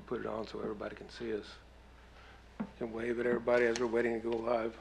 we'll put it on so everybody can see us. And wave at everybody as we're waiting to go live.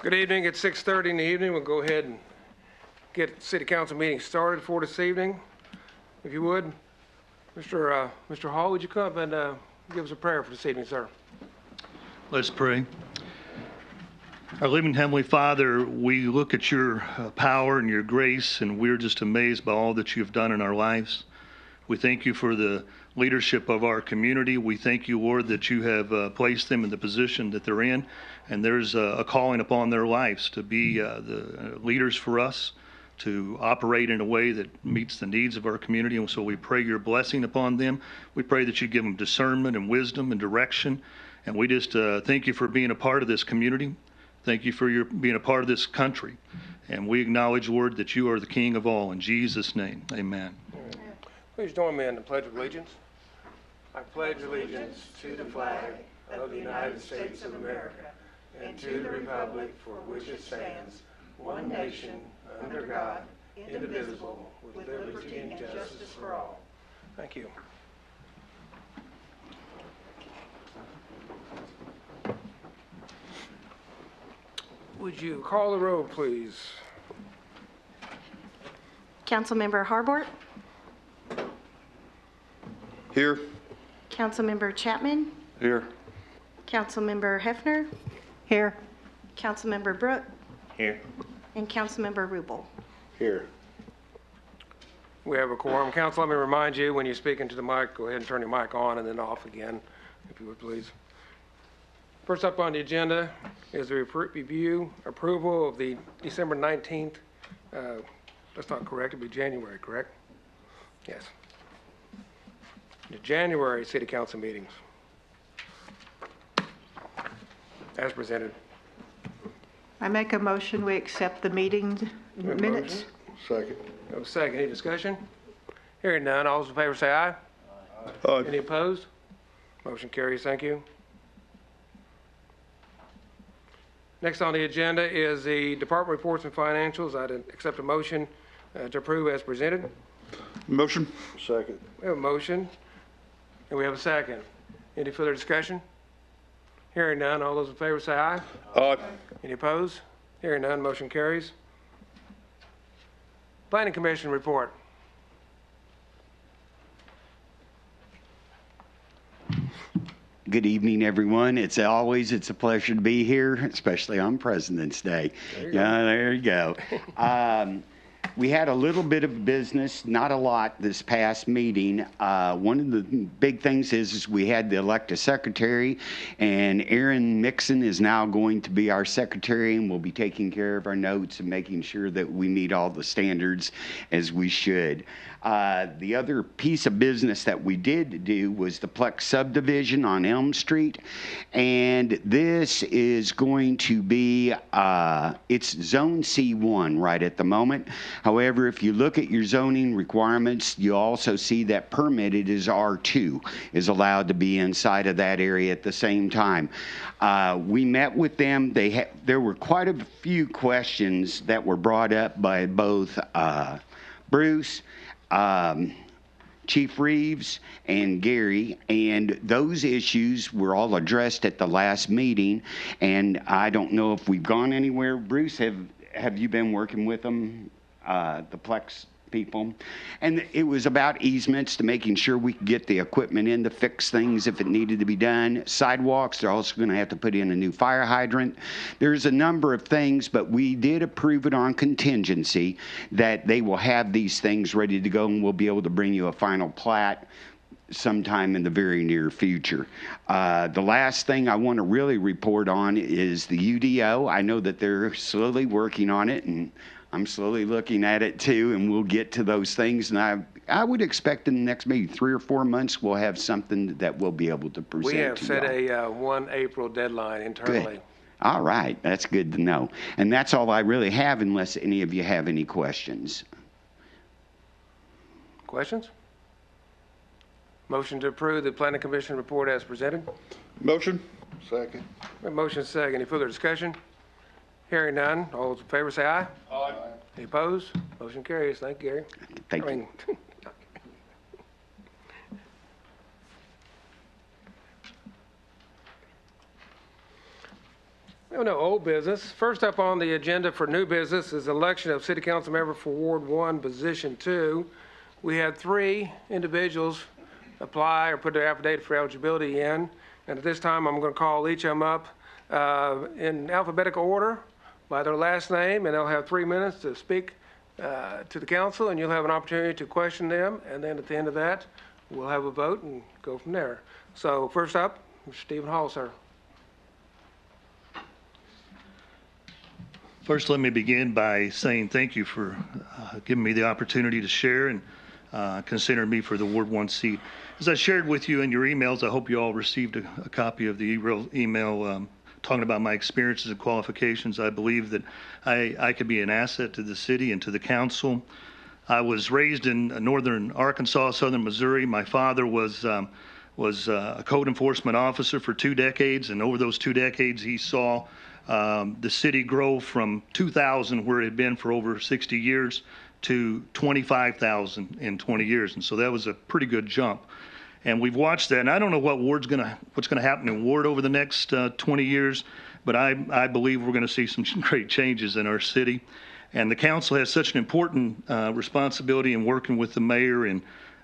Good evening. It's 6:30 in the evening. We'll go ahead and get the City Council meeting started for this evening. If you would, Mr. Hall, would you come up and give us a prayer for this evening, sir? Let's pray. Our living Heavenly Father, we look at your power and your grace, and we're just amazed by all that you've done in our lives. We thank you for the leadership of our community. We thank you, Lord, that you have placed them in the position that they're in, and there's a calling upon their lives to be the leaders for us, to operate in a way that meets the needs of our community. And so we pray your blessing upon them. We pray that you give them discernment and wisdom and direction. And we just thank you for being a part of this community. Thank you for your being a part of this country. And we acknowledge, Lord, that you are the King of all. In Jesus' name, amen. Please join me in the Pledge of Allegiance. I pledge allegiance to the flag of the United States of America and to the republic for which it stands, one nation, under God, indivisible, with liberty and justice for all. Thank you. Would you call the roll, please? Councilmember Harbort? Here. Councilmember Chapman? Here. Councilmember Hefner? Here. Councilmember Brooke? Here. And Councilmember Rubel. Here. We have a quorum. Council, let me remind you, when you speak into the mic, go ahead and turn your mic on and then off again, if you would please. First up on the agenda is the review approval of the December 19th. That's not correct. It'll be January, correct? Yes. The January City Council meetings as presented. I make a motion we accept the meeting minutes. Second. Second. Any discussion? Hearing none. All those in favor say aye. Aye. Any opposed? Motion carries. Thank you. Next on the agenda is the department reports and financials. I'd accept a motion to approve as presented. Motion. Second. We have a motion and we have a second. Any further discussion? Hearing none. All those in favor say aye. Aye. Any opposed? Hearing none. Motion carries. Planning Commission report. Good evening, everyone. It's a pleasure to be here, especially on President's Day. There you go. We had a little bit of business, not a lot, this past meeting. One of the big things is we had to elect a secretary, and Aaron Mixon is now going to be our secretary and will be taking care of our notes and making sure that we meet all the standards as we should. The other piece of business that we did do was the Plex subdivision on Elm Street, and this is going to be, it's Zone C1 right at the moment. However, if you look at your zoning requirements, you also see that permitted is R2, is allowed to be inside of that area at the same time. We met with them. There were quite a few questions that were brought up by both Bruce, Chief Reeves, and Gary, and those issues were all addressed at the last meeting, and I don't know if we've gone anywhere. Bruce, have you been working with them, the Plex people? And it was about easements to making sure we could get the equipment in to fix things if it needed to be done. Sidewalks, they're also going to have to put in a new fire hydrant. There's a number of things, but we did approve it on contingency that they will have these things ready to go, and we'll be able to bring you a final plat sometime in the very near future. The last thing I want to really report on is the UDO. I know that they're slowly working on it, and I'm slowly looking at it too, and we'll get to those things. And I would expect in the next maybe 3 or 4 months, we'll have something that we'll be able to present. We have to set y'all. a 1 April deadline internally. Good. All right, that's good to know. And that's all I really have, unless any of you have any questions. Questions? Motion to approve the Planning Commission report as presented. Motion. Second. Motion second. Any further discussion? Hearing none. All those in favor say aye. Aye. Any opposed? Motion carries. Thank you, Gary. Thank I you. mean, we have no old business. First up on the agenda for new business is election of city council member for Ward 1, Position 2. We had 3 individuals apply or put their affidavit for eligibility in, and at this time I'm going to call each of them up in alphabetical order by their last name, and they'll have 3 minutes to speak to the council, and you'll have an opportunity to question them, and then at the end of that, we'll have a vote and go from there. So first up, Mr. Stephen Hall, sir. First, let me begin by saying thank you for giving me the opportunity to share and considering me for the Ward 1 seat. As I shared with you in your emails, I hope you all received a copy of the email talking about my experiences and qualifications. I believe that I could be an asset to the city and to the council. I was raised in northern Arkansas, southern Missouri. My father was a code enforcement officer for 2 decades, and over those 2 decades, he saw the city grow from 2,000, where it had been for over 60 years, to 25,000 in 20 years. And so that was a pretty good jump. And we've watched that. And I don't know what's going to happen in Ward over the next 20 years, but I believe we're going to see some great changes in our city. And the council has such an important responsibility in working with the mayor in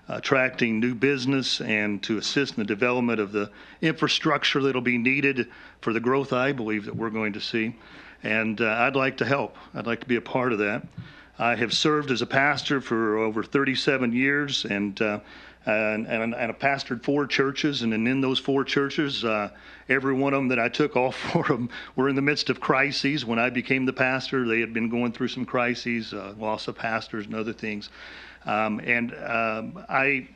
attracting new business and to assist in the development of the infrastructure that'll be needed for the growth I believe that we're going to see. And I'd like to help. I'd like to be a part of that. I have served as a pastor for over 37 years, and I pastored 4 churches, and in those 4 churches, every one of them that I took, all 4 of them were in the midst of crises. When I became the pastor, they had been going through some crises, loss of pastors and other things. I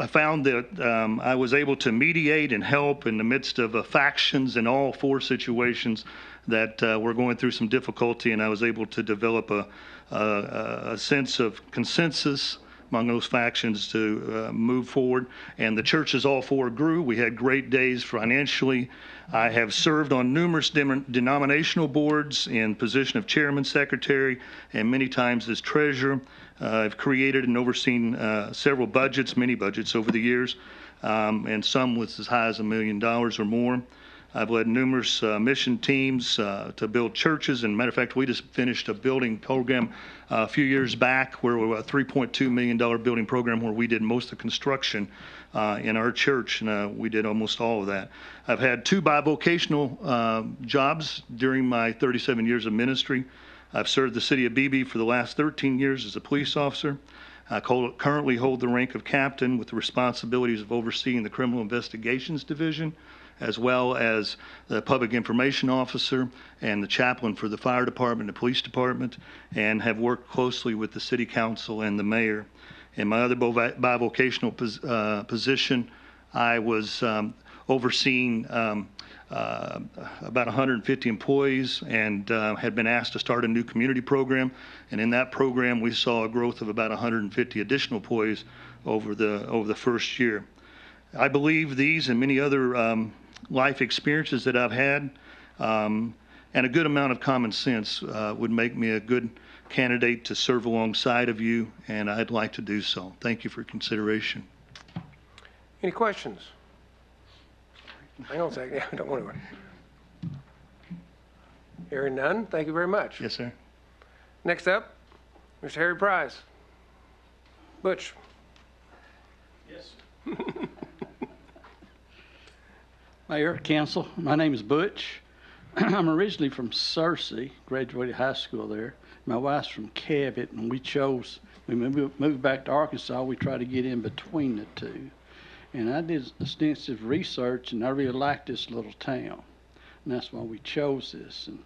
found that I was able to mediate and help in the midst of factions in all 4 situations that were going through some difficulty, and I was able to develop a sense of consensus among those factions to move forward. And the churches, all 4, grew. We had great days financially. I have served on numerous denominational boards in position of chairman, secretary, and many times as treasurer. I've created and overseen several budgets, many budgets over the years, and some with as high as $1 million or more. I've led numerous mission teams to build churches. And matter of fact, we just finished a building program a few years back, where we were a $3.2 million building program where we did most of the construction in our church, and we did almost all of that. I've had 2 bivocational jobs during my 37 years of ministry. I've served the city of Beebe for the last 13 years as a police officer. I currently hold the rank of captain with the responsibilities of overseeing the Criminal Investigations Division, as well as the Public Information Officer and the chaplain for the Fire Department and the Police Department, and have worked closely with the City Council and the Mayor. In my other bivocational position, I was overseeing about 150 employees and had been asked to start a new community program. And in that program, we saw a growth of about 150 additional employees over the first year. I believe these and many other life experiences that I've had and a good amount of common sense would make me a good candidate to serve alongside of you, and I'd like to do so. Thank you for consideration. Any questions? Hang on a second. Yeah, don't worry about it. Hearing none, thank you very much. Yes, sir. Next up, Mr. Harry Price. Butch. Mayor, council, my name is Butch. I'm originally from Searcy, graduated high school there. My wife's from Cabot, and we moved back to Arkansas. We tried to get in between the two. And I did extensive research, and I really liked this little town. And that's why we chose this. And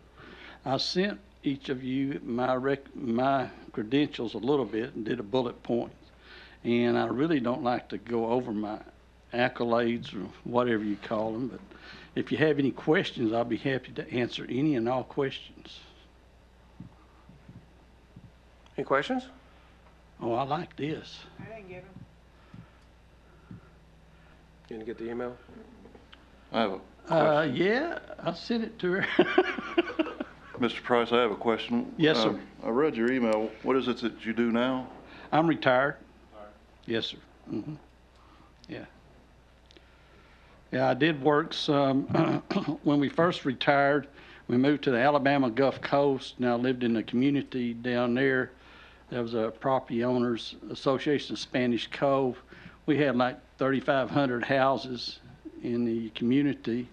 I sent each of you my credentials a little bit and did a bullet point. And I really don't like to go over my accolades or whatever you call them, but if you have any questions, I'll be happy to answer any and all questions. Any questions? Oh, I like this. You didn't get the email? I have a question. Yeah, I sent it to her. Mr. Price, I have a question. Yes, sir. I read your email. What is it that you do now? I'm retired. Yes, sir. Yeah. Yeah, I did work some, when we first retired, we moved to the Alabama Gulf Coast. Now I lived in a community down there. There was a property owners association of Spanish Cove. We had like 3,500 houses in the community,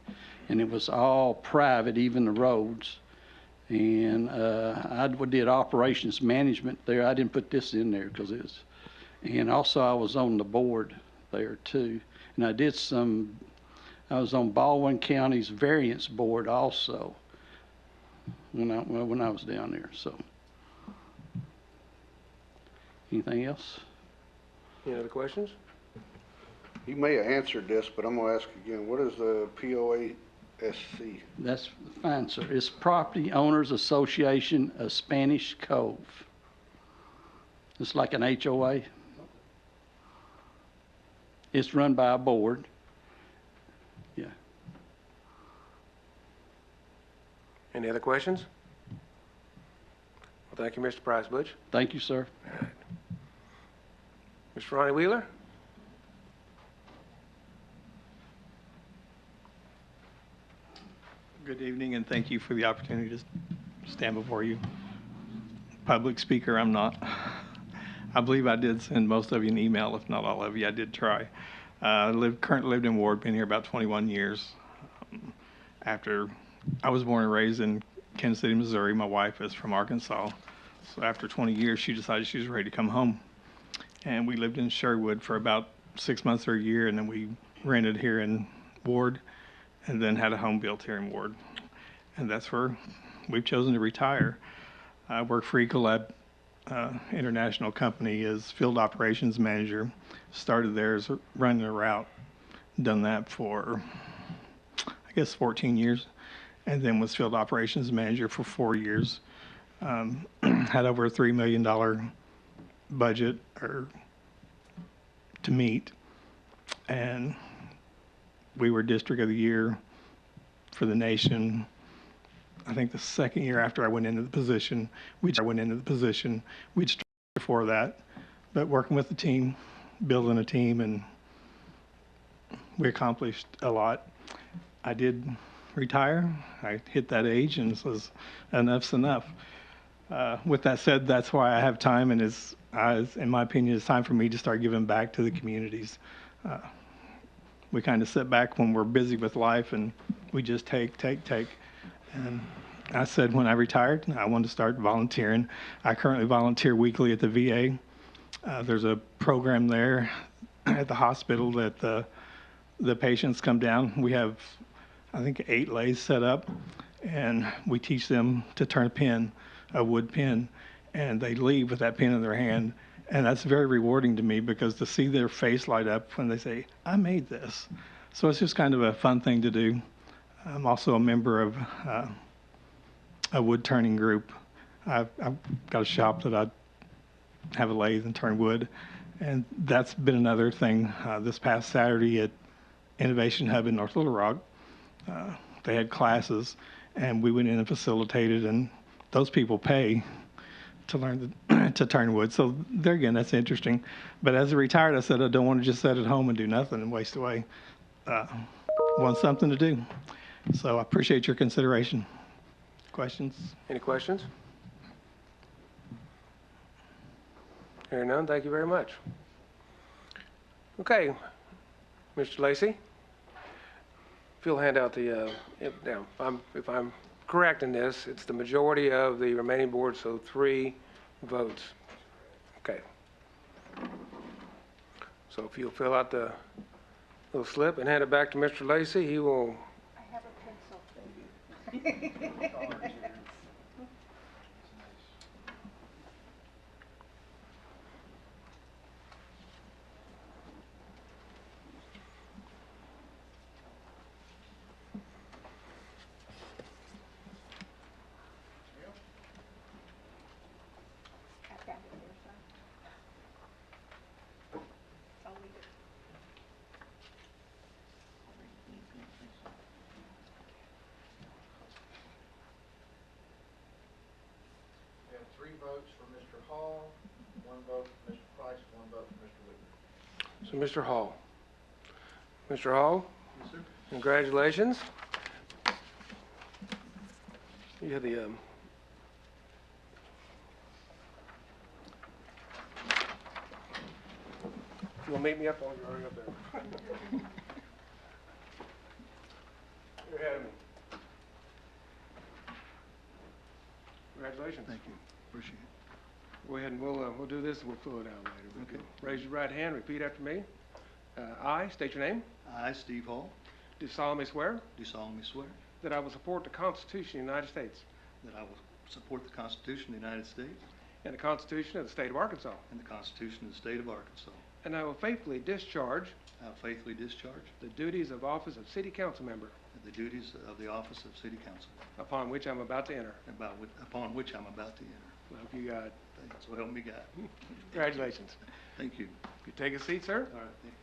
and it was all private, even the roads. And I did operations management there. I didn't put this in there because it was, and also I was on the board there too. And I was on Baldwin County's variance board also when I was down there. So, anything else? Any other questions? You may have answered this, but I'm gonna ask again, what is the POASC? That's fine, sir. It's Property Owners Association of Spanish Cove. It's like an HOA. It's run by a board. Yeah. Any other questions? Well, thank you, Mr. Price. Butch. Thank you, sir. Mr. Ronnie Wheeler? Good evening, and thank you for the opportunity to stand before you. Public speaker, I'm not. I believe I did send most of you an email, if not all of you. I did try. Currently lived in Ward, been here about 21 years. After I was born and raised in Kansas City, Missouri. My wife is from Arkansas. So after 20 years, she decided she was ready to come home. And we lived in Sherwood for about 6 months or a year, and then we rented here in Ward, and then had a home built here in Ward. And that's where we've chosen to retire. I work for Ecolab International Company as field operations manager. Started there as running a route. Done that for, I guess, 14 years. And then was field operations manager for 4 years. Had over a $3 million budget to meet. And we were District of the Year for the nation. I think the second year after I went into the position, we'd started before that, but working with the team, building a team, and we accomplished a lot. I did retire. I hit that age and says enough's enough. With that said, that's why I have time, and in my opinion, it's time for me to start giving back to the communities. We kind of sit back when we're busy with life, and we just take. And I said when I retired, I wanted to start volunteering. I currently volunteer weekly at the VA. There's a program there at the hospital that the patients come down. We have, I think, 8 lays set up, and we teach them to turn a pin, a wood pin, and they leave with that pin in their hand. And that's very rewarding to me because to see their face light up when they say, I made this. So it's just kind of a fun thing to do. I'm also a member of a wood turning group. I've got a shop that I have a lathe and turn wood. And that's been another thing. This past Saturday at Innovation Hub in North Little Rock, they had classes, and we went in and facilitated, and those people pay to learn to turn wood. So there again, that's interesting. But as a retired, I said I don't want to just sit at home and do nothing and waste away. Want something to do. So I appreciate your consideration. Questions? Any questions? Hearing none, thank you very much. Okay, Mr. Lacy, if you'll hand out the, now, if I'm correct in this, it's the majority of the remaining board, so 3 votes. Okay. So if you'll fill out the little slip and hand it back to Mr. Lacy, he will. I have a pencil. We have 3 votes for Mr. Hall, 1 vote for Mr. Price, 1 vote for Mr. Whitmer. So Mr. Hall. Mr. Hall? Yes, sir. Congratulations. You have the, you'll meet me up on, you're already up there. You're ahead of me. Congratulations. Thank you. Appreciate it. Go ahead and we'll do this and we'll fill it out later. Okay. Raise your right hand, repeat after me. I state your name, I, Steve Hall, do solemnly swear do solemnly swear that I will support the Constitution of the United States that I will support the Constitution of the United States and the Constitution of the State of Arkansas, and the Constitution of the State of Arkansas. and I will faithfully discharge I will faithfully discharge the duties of office of City Council Member the duties of the office of City Council upon which I'm about to enter. upon which I'm about to enter. So help you God. So help me God. Congratulations. Thank you. If you take a seat, sir. All right. Thank you.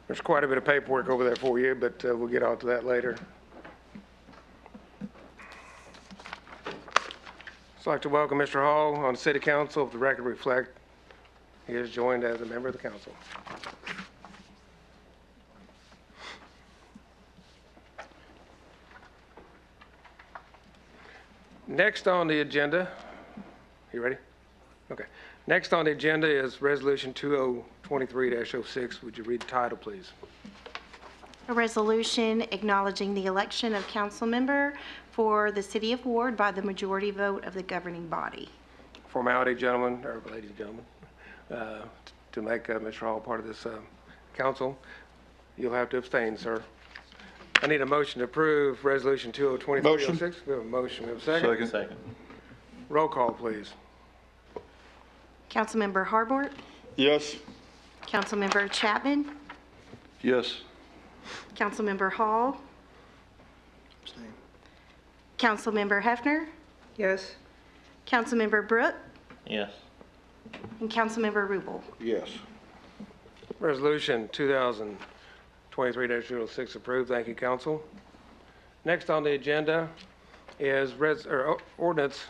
There's quite a bit of paperwork over there for you, but we'll get on to that later. I'd like to welcome Mr. Hall on the City Council. If the record reflect, he is joined as a member of the council. Next on the agenda, you ready? Okay. Next on the agenda is Resolution 2023-06. Would you read the title, please? A resolution acknowledging the election of council member for the City of Ward by the majority vote of the governing body. Formality, gentlemen, or ladies and gentlemen, to make Mr. Hall part of this council. You'll have to abstain, sir. I need a motion to approve Resolution 2023-06. We have a motion. We have a second. Second. Roll call, please. Councilmember Harbord, Yes. Councilmember Chapman, Yes. Councilmember Hall, Abstain. Councilmember Hefner, Yes. Councilmember Brooke, Yes. and Councilmember Rubel. Yes. Resolution 2023-06 approved. Thank you, council. Next on the agenda is ordinance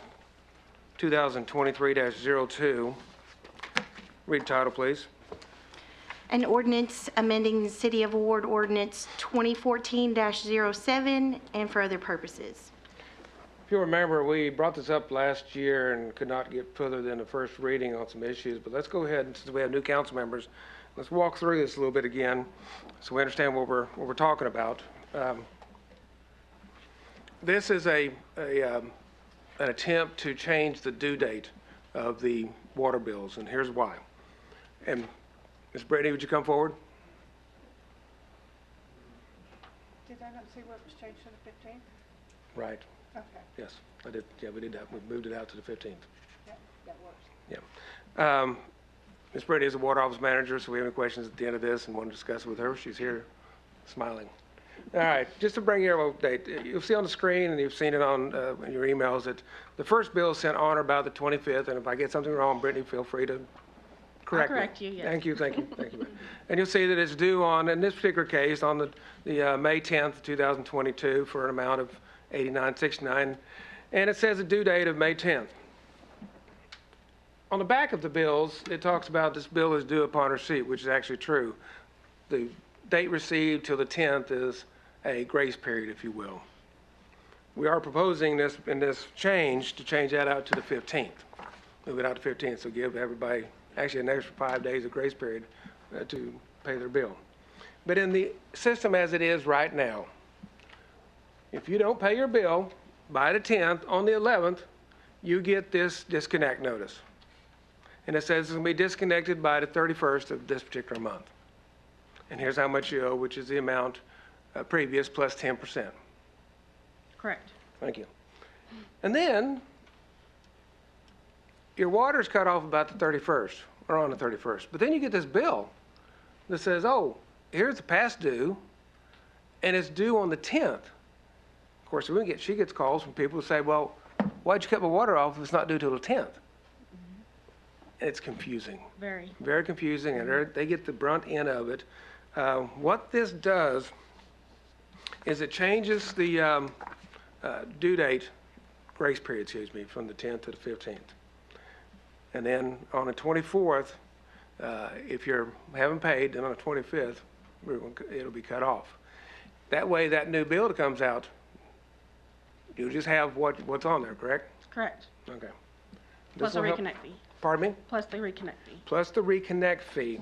2023-02. Read title, please. An ordinance amending the City of Ward Ordinance 2014-07 and for other purposes. If you remember, we brought this up last year and could not get further than the first reading on some issues, but let's go ahead, and since we have new council members, let's walk through this a little bit again so we understand what we're talking about. This is an attempt to change the due date of the water bills, and here's why. And Ms. Brittany, would you come forward? Did I not see where it was changed to the 15th? Right. Okay, Yes, I did. Yeah, we did that. We moved it out to the 15th. yeah, that works. Yeah. Ms. Brady is the water office manager, so we have any questions at the end of this and want to discuss it with her. She's here smiling. All right, just to bring you up to date, you'll see on the screen, and you've seen it on in your emails, that the first bill is sent on or about the 25th, and if I get something wrong, Brittany, feel free to correct me. I'll correct you, yes. Thank you. And you'll see that it's due on, in this particular case, on the May 10th, 2022, for an amount of $89.69, and it says a due date of May 10th. On the back of the bills, it talks about this bill is due upon receipt, which is actually true. The date received till the 10th is a grace period, if you will. We are proposing this, in this change, to change that out to the 15th. Move it out to 15th, so give everybody actually an extra 5 days of grace period to pay their bill. But in the system as it is right now, if you don't pay your bill by the 10th, on the 11th, you get this disconnect notice. And it says it's going to be disconnected by the 31st of this particular month. And here's how much you owe, which is the amount previous plus 10%. Correct. Thank you. And then your water's cut off about the 31st, or on the 31st. But then you get this bill that says, oh, here's the past due, and it's due on the 10th. Of course, she gets calls from people who say, well, why'd you cut my water off if it's not due till the 10th? And it's confusing. Very. Very confusing, and they get the brunt end of it. What this does is it changes the due date, grace period, excuse me, from the 10th to the 15th. And then on the 24th, if you haven't paid, then on the 25th, it'll be cut off. That way, that new bill that comes out, you just have what's on there, correct? Correct. Okay. Plus the This'll help- reconnect fee. Pardon me? Plus the reconnect fee. Plus the reconnect fee,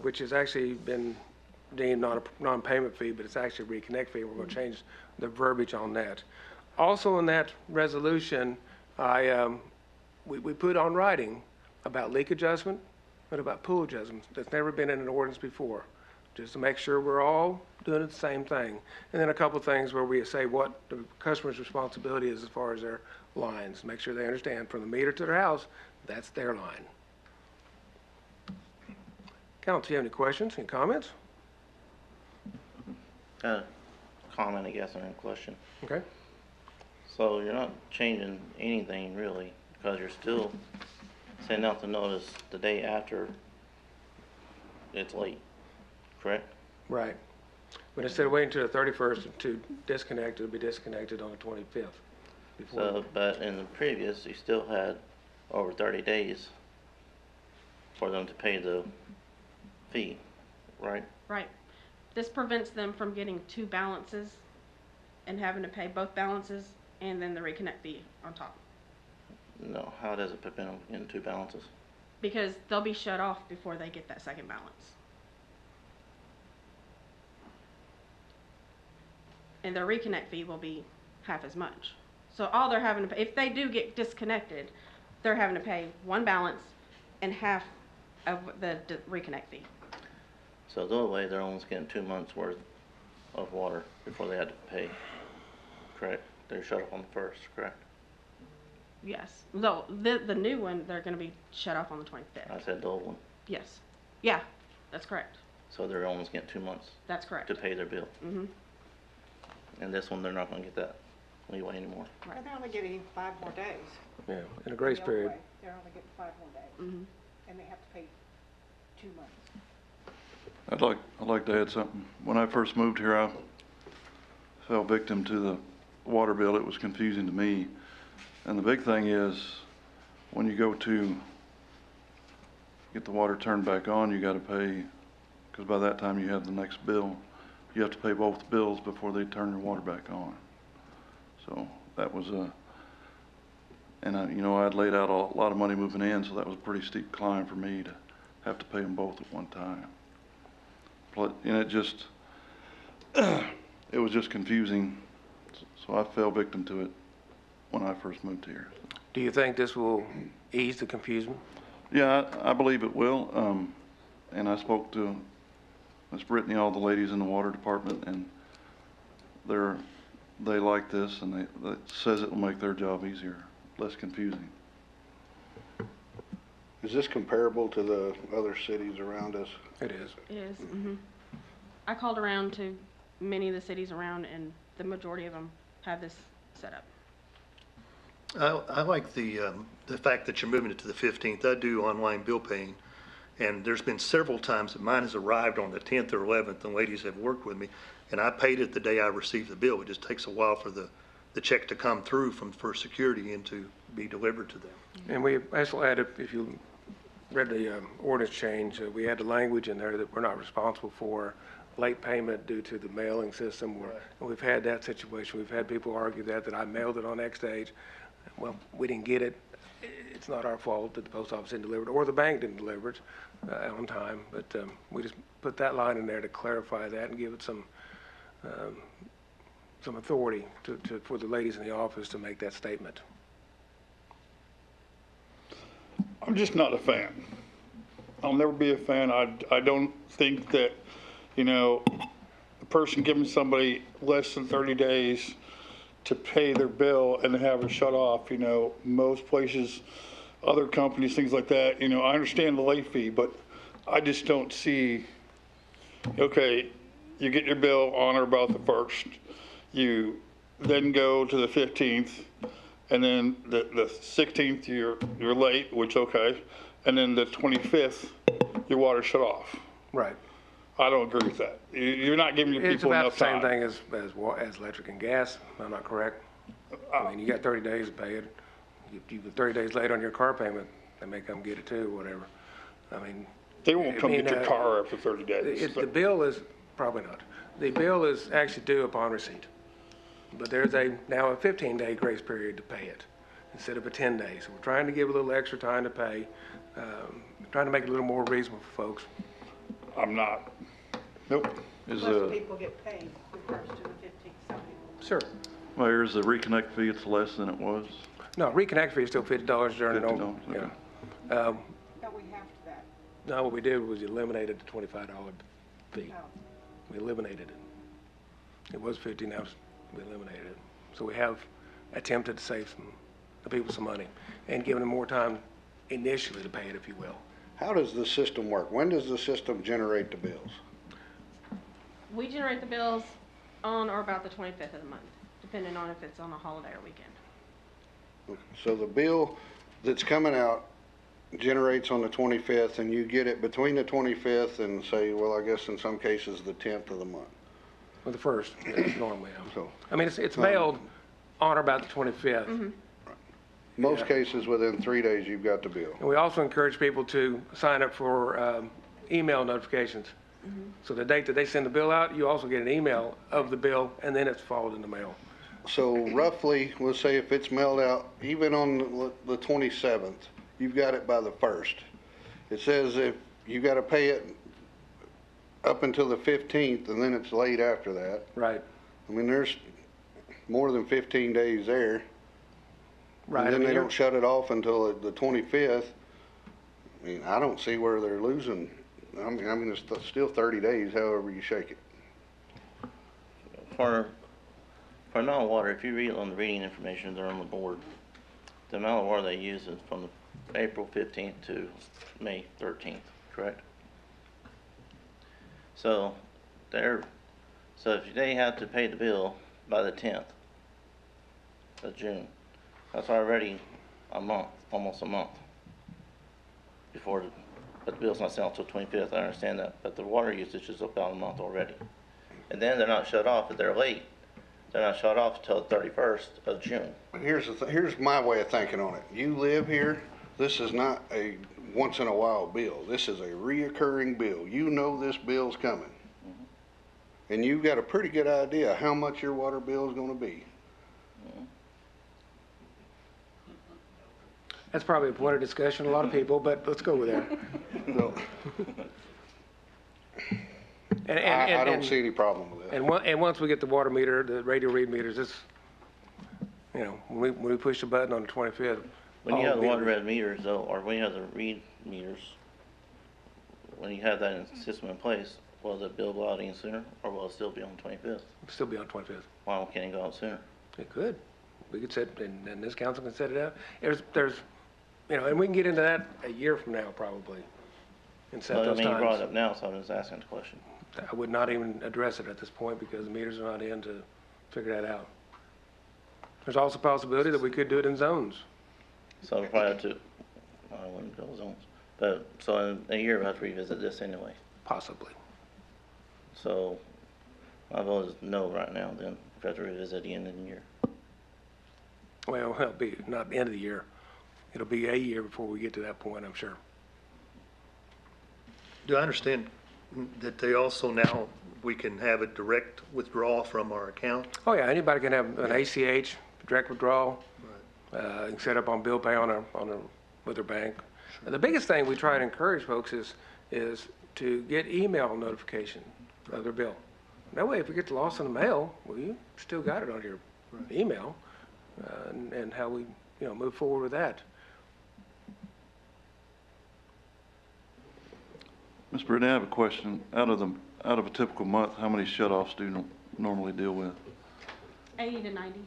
which has actually been deemed not a non-payment fee, but it's actually a reconnect fee. We're going to change the verbiage on that. Also in that resolution, we put on writing about leak adjustment and about pool adjustments. That's never been in an ordinance before, just to make sure we're all doing the same thing. And then a couple of things where we say what the customer's responsibility is as far as their lines. Make sure they understand from the meter to their house, that's their line. Council, do you have any questions, any comments? Comment, I guess, or a question. Okay. So you're not changing anything really, because you're still sending out the notice the day after it's late, correct? Right. But instead of waiting until the 31st to disconnect, it'll be disconnected on the 25th. So, but in the previous, you still had over 30 days for them to pay the fee, right? Right. This prevents them from getting two balances and having to pay both balances and then the reconnect fee on top. No, how does it prevent them getting two balances? Because they'll be shut off before they get that second balance. And their reconnect fee will be half as much. So all they're having to pay, if they do get disconnected, they're having to pay one balance and half of the reconnect fee. So the other way, they're almost getting 2 months worth of water before they had to pay, correct? They're shut off on the first, correct? Yes. No, the new one, they're going to be shut off on the 25th. I said the old one. Yes. Yeah, that's correct. So they're almost getting 2 months That's correct. to pay their bill. Mm-hmm. And this one, they're not gonna get that leeway anymore. And they're only getting 5 more days. Yeah, in a grace The other period. way, they're only getting 5 more days, Mm-hmm. and they have to pay 2 months. I'd like to add something. When I first moved here, I fell victim to the water bill. It was confusing to me. And the big thing is, when you go to get the water turned back on, you gotta pay, because by that time you have the next bill. You have to pay both bills before they turn your water back on. So That was and I'd laid out a lot of money moving in, so that was a pretty steep climb for me to have to pay them both at one time. And it just, it was just confusing, so I fell victim to it when I first moved here. Do you think this will ease the confusion? Yeah, I believe it will. And I spoke to Ms. Brittany, all the ladies in the water department, and they like this, and it says it will make their job easier, less confusing. Is this comparable to the other cities around us? It is. It is. I called around to many of the cities around, and the majority of them have this set up. I like the fact that you're moving it to the 15th. I do online bill paying, and there's been several times that mine has arrived on the 10th or 11th, and ladies have worked with me, and I paid it the day I received the bill. It just takes a while for the check to come through from First Security and to be delivered to them. And we also added, if you read the ordinance change, we had the language in there that we're not responsible for late payment due to the mailing system. And we've had that situation. We've had people argue that I mailed it on X date. Well, we didn't get it. It's not our fault that the post office didn't deliver it or the bank didn't deliver it on time. But we just put that line in there to clarify that and give it some authority for the ladies in the office to make that statement. I'm just not a fan. I'll never be a fan. I don't think that, a person giving somebody less than 30 days to pay their bill and have it shut off, most places, other companies, things like that, I understand the late fee, but I just don't see, okay, you get your bill on or about the 1st, you then go to the 15th, and then the 16th you're late, which okay, and then the 25th your water shut off. Right. I don't agree with that. You're not giving your people enough time. It's about the same thing as electric and gas. Am I not correct? I mean, you got 30 days to pay it. If you're 30 days late on your car payment, they may come get it too, whatever. I mean, they won't come get your car after 30 days. The bill is probably not. The bill is actually due upon receipt, but there's now a 15-day grace period to pay it instead of a 10-day. So we're trying to give a little extra time to pay, trying to make it a little more reasonable for folks. I'm not. Nope. Most people get paid the 1st to the 15th, some people. Sure. Well, is the reconnect fee, it's less than it was? No, reconnect fee is still $50 during an open. $50, okay. Yeah. Don't we have to that? No, what we did was eliminated the $25 fee. Oh. We eliminated it. It was 50, now we eliminated it. So we have attempted to save the people some money and given them more time initially to pay it, if you will. How does the system work? When does the system generate the bills? We generate the bills on or about the 25th of the month, depending on if it's on a holiday or weekend. So the bill that's coming out generates on the 25th, and you get it between the 25th and say, well, I guess in some cases the 10th of the month. Well, the first, normally. So, I mean, it's mailed on or about the 25th. Mm-hmm. most cases within 3 days you've got the bill. And we also encourage people to sign up for email notifications. So the date that they send the bill out, you also get an email of the bill, and then it's followed in the mail. So roughly, we'll say if it's mailed out, even on the 27th, you've got it by the 1st. It says if you got to pay it up until the 15th, and then it's late after that. Right. I mean, there's more than 15 days there. Right. And then I mean, they don't shut it off until the 25th. I mean, I don't see where they're losing. I mean, it's still 30 days, however you shake it. For non-water, if you read on the reading information there on the board, the amount of water they use is from April 15th to May 13th, correct? So if they have to pay the bill by the 10th of June, that's already a month, almost a month before, but the bill's not sent until 25th, I understand that, but the water usage is about a month already. And then they're not shut off if they're late. They're not shut off until the 31st of June. Here's my way of thinking on it. You live here, this is not a once in a while bill. This is a reoccurring bill. You know this bill's coming. And you've got a pretty good idea how much your water bill is going to be. That's probably a point of discussion, a lot of people, but let's go with that. No, And, I don't see any problem with that. and once we get the water meter, the radio read meters, it's, you know, when we push the button on the 25th. When you all have the water meters- read meters though, or when you have the read meters, when you have that system in place, will the bill go out any sooner, or will it still be on the 25th? Still be on 25th. Why can't it go out sooner? It could. We could set, and this council can set it out. There's, you know, and we can get into that a year from now, probably, and set But I those mean, you brought it times. up now, so I'm just asking the question. I would not even address it at this point because the meters are not in to figure that out. There's also a possibility that we could do it in zones. So we'll probably have to, I wouldn't go zones, but, so in a year we'll have to revisit this anyway. Possibly. So my vote is no right now, then we have to revisit at the end of the year. Well, it'll be not the end of the year. It'll be a year before we get to that point, I'm sure. Do I understand that they also now, we can have a direct withdrawal from our account? Oh, yeah, anybody can have an ACH, direct withdrawal. You can set up on bill pay with their bank. And the biggest thing we try to encourage folks is to get email notification of their bill. That way, if it gets lost in the mail, well, you still got it on your email, and how we, you know, move forward with that. Ms. Brittany, I have a question. Out of a typical month, how many shut-offs do you normally deal with? 80 to 90.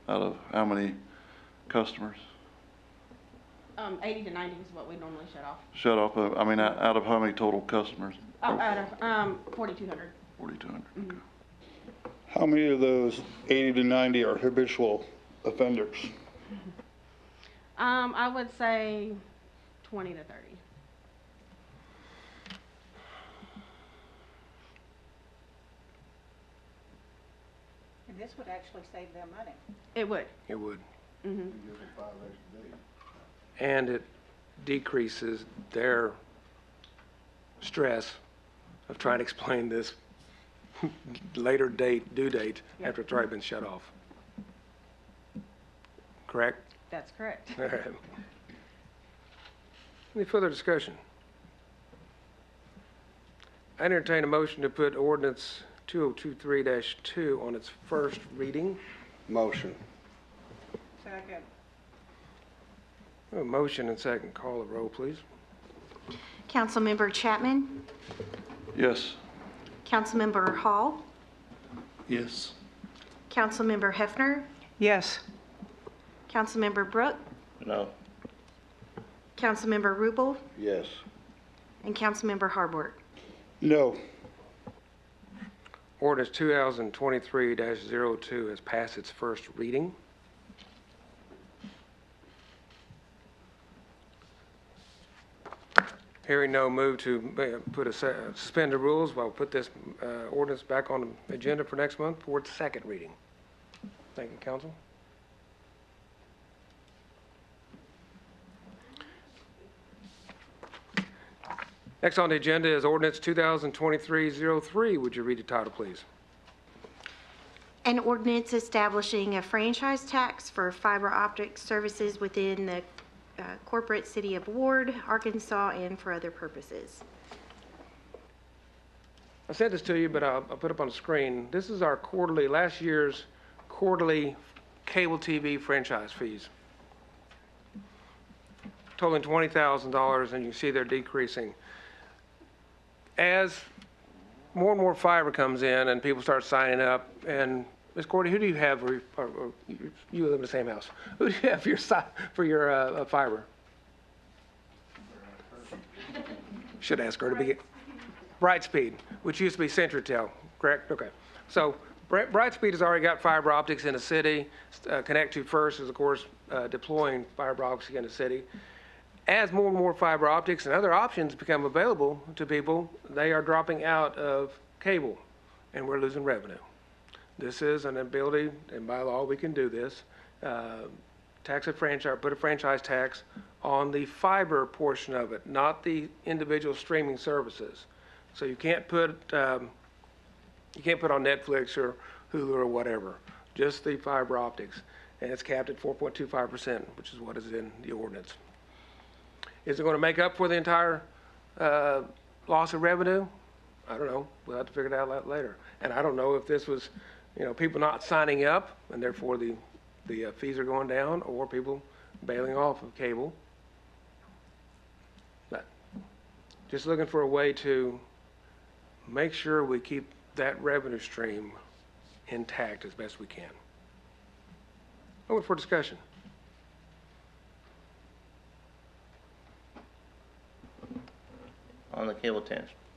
Out of how many customers? 80 to 90 is what we normally shut off. Shut off, I mean, out of how many total customers? Oh, out of 4,200. 4,200, okay. How many of those 80 to 90 are habitual offenders? I would say 20 to 30. And this would actually save them money. It would. It would. Mm-hmm. And it decreases their stress of trying to explain this later due date after it's already been shut off. Correct? That's correct. All right. Any further discussion? I entertain a motion to put ordinance 2023-2 on its first reading. Motion. Second. A motion and second. Call the roll, please. Councilmember Chapman? Yes. Councilmember Hall? Yes. Councilmember Hefner? Yes. Councilmember Brooke? No. Councilmember Rubel? Yes. And Councilmember Harbord? No. Ordinance 2023-02 has passed its first reading. Hearing no move to suspend the rules, we'll put this ordinance back on the agenda for next month for its second reading. Thank you, council. Next on the agenda is ordinance 2023-03. Would you read the title, please? An ordinance establishing a franchise tax for fiber optic services within the corporate city of Ward, Arkansas, and for other purposes. I sent this to you, but I'll put it up on the screen. This is our last year's quarterly cable TV franchise fees, totaling $20,000, and you see they're decreasing. As more and more fiber comes in and people start signing up, and Ms. Cordy, who do you have, or you live in the same house? Who do you have for your fiber? Should ask her to begin. Brightspeed, which used to be CenturyTel, correct? Okay. So Brightspeed has already got fiber optics in the city. Connect2 First is, of course, deploying fiber optics in the city. As more and more fiber optics and other options become available to people, they are dropping out of cable, and we're losing revenue. This is an ability, and by law we can do this, tax a franchise, put a franchise tax on the fiber portion of it, not the individual streaming services. So you can't put on Netflix or Hulu or whatever, just the fiber optics. and it's capped at 4.25%, which is what is in the ordinance. Is it going to make up for the entire loss of revenue? I don't know. We'll have to figure it out later. And I don't know if this was, people not signing up, and therefore the fees are going down, or people bailing off of cable. But just looking for a way to make sure we keep that revenue stream intact as best we can. Open for discussion. On the cable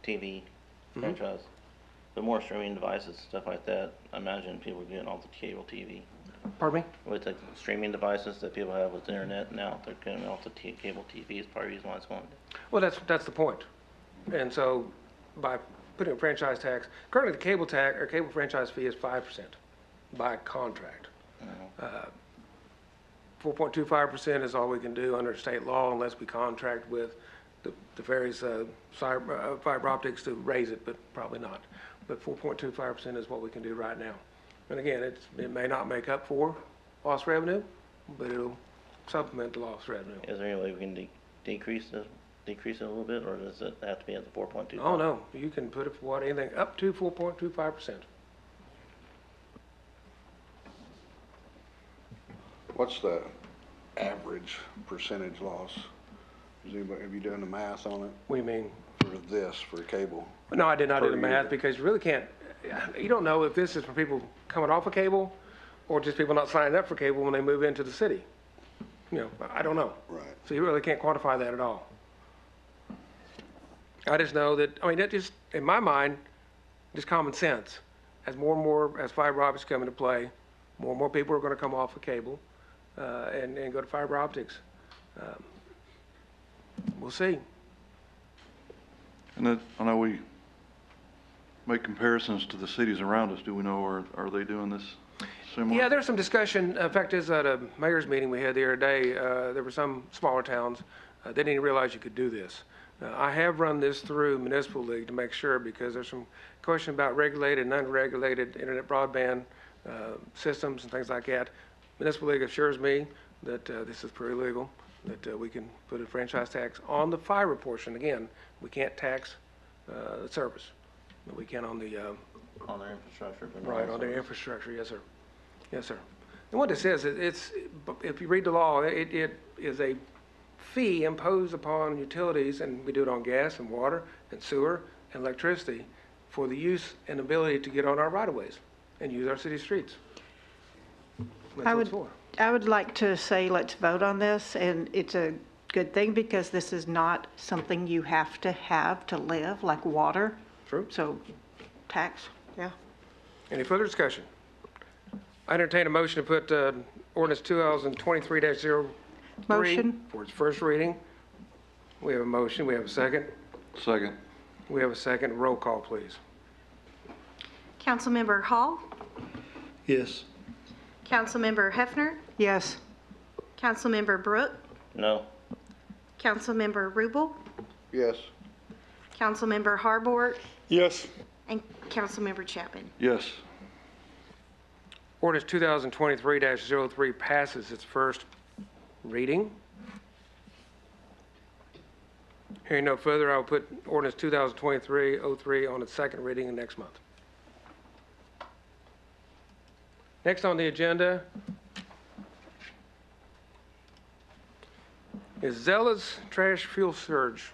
TV franchise, the more streaming devices, stuff like that, I imagine people are getting off the cable TV. Pardon me? With the streaming devices that people have with the internet now, they're getting off the cable TV is part of the reason why it's going down. Well, that's the point. And so by putting a franchise tax, currently the cable tax or cable franchise fee is 5% by contract. 4.25% is all we can do under state law unless we contract with the various fiber optics to raise it, but probably not. But 4.25% is what we can do right now. And again, it may not make up for lost revenue, but it'll supplement the lost revenue. Is there any way we can decrease it a little bit, or does it have to be at the 4.25? Oh, no, you can put it for anything up to 4.25%. What's the average percentage loss? Have you done the math on it What do you mean? for cable? No, I did not do Per the math user. because you really can't, you don't know if this is for people coming off of cable or just people not signing up for cable when they move into the city. I don't know. Right. So you really can't quantify that at all. I just know that, that just, in my mind, just common sense. As fiber optics come into play, more and more people are going to come off of cable and go to fiber optics. We'll see. And I know we make comparisons to the cities around us. Do we know, are they doing this similar? Yeah, there's some discussion. In fact, at a mayor's meeting we had the other day, there were some smaller towns. They didn't even realize you could do this. I have run this through Municipal League to make sure because there's some question about regulated and unregulated internet broadband systems and things like that. Municipal League assures me that this is pretty legal, that we can put a franchise tax on the fiber portion. Again, we can't tax the service, but we can on the On their infrastructure. But right on their infrastructure. Yes, sir. Yes, sir. And what this is, it's if you read the law, it is a fee imposed upon utilities, and we do it on gas and water and sewer and electricity for the use and ability to get on our right-of-ways and use our city streets. That's what it's for. I would like to say let's vote on this, and it's a good thing because this is not something you have to live, like water. True. So, tax, yeah. Any further discussion? I entertain a motion to put ordinance 2023-03 Motion. for its first reading. We have a motion. We have a second. Second. We have a second. Roll call, please. Councilmember Hall, Yes. Councilmember Hefner, Yes. Councilmember Brooke, No. Councilmember Rubel, Yes. Councilmember Harbord, Yes. and Councilmember Chapman. Yes. Ordinance 2023-03 passes its first reading. Hearing no further, I will put ordinance 2023-03 on its second reading next month. Next on the agenda is Zella's trash fuel surge.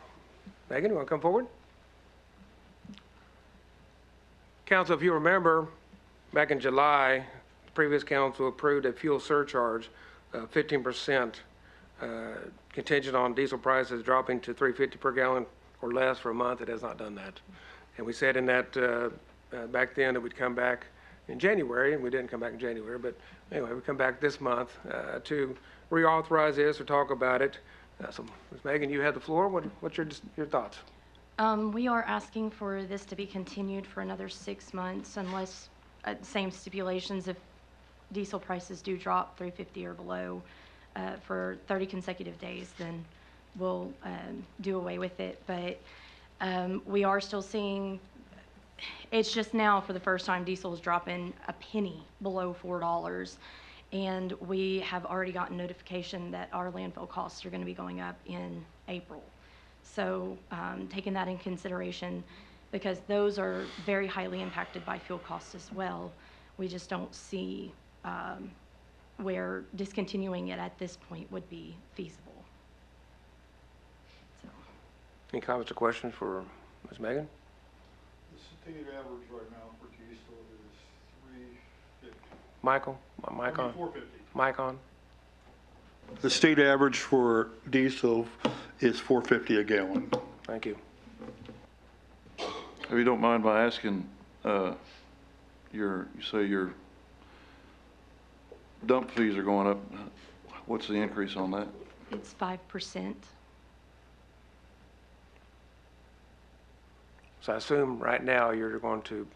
Megan, you want to come forward? Council, if you remember, back in July, the previous council approved a fuel surcharge of 15% contingent on diesel prices dropping to $3.50 per gallon or less for a month. It has not done that. And we said in that back then that we'd come back in January, and we didn't come back in January, but anyway, we come back this month to reauthorize this or talk about it. So, Ms. Megan, you have the floor. What's your thoughts? We are asking for this to be continued for another 6 months unless, same stipulations, if diesel prices do drop $3.50 or below for 30 consecutive days, then we'll do away with it. But we are still seeing, it's just now for the first time diesel is dropping a penny below $4. And we have already gotten notification that our landfill costs are going to be going up in April. So taking that in consideration, because those are very highly impacted by fuel costs as well, we just don't see where discontinuing it at this point would be feasible. So. Any comments or questions for Ms. Megan? The state average right now for diesel is 350. Michael? Mic on? 450. Mic on? The state average for diesel is 450 a gallon. Thank you. If you don't mind my asking, you say your dump fees are going up. What's the increase on that? It's 5%. So I assume right now you're going to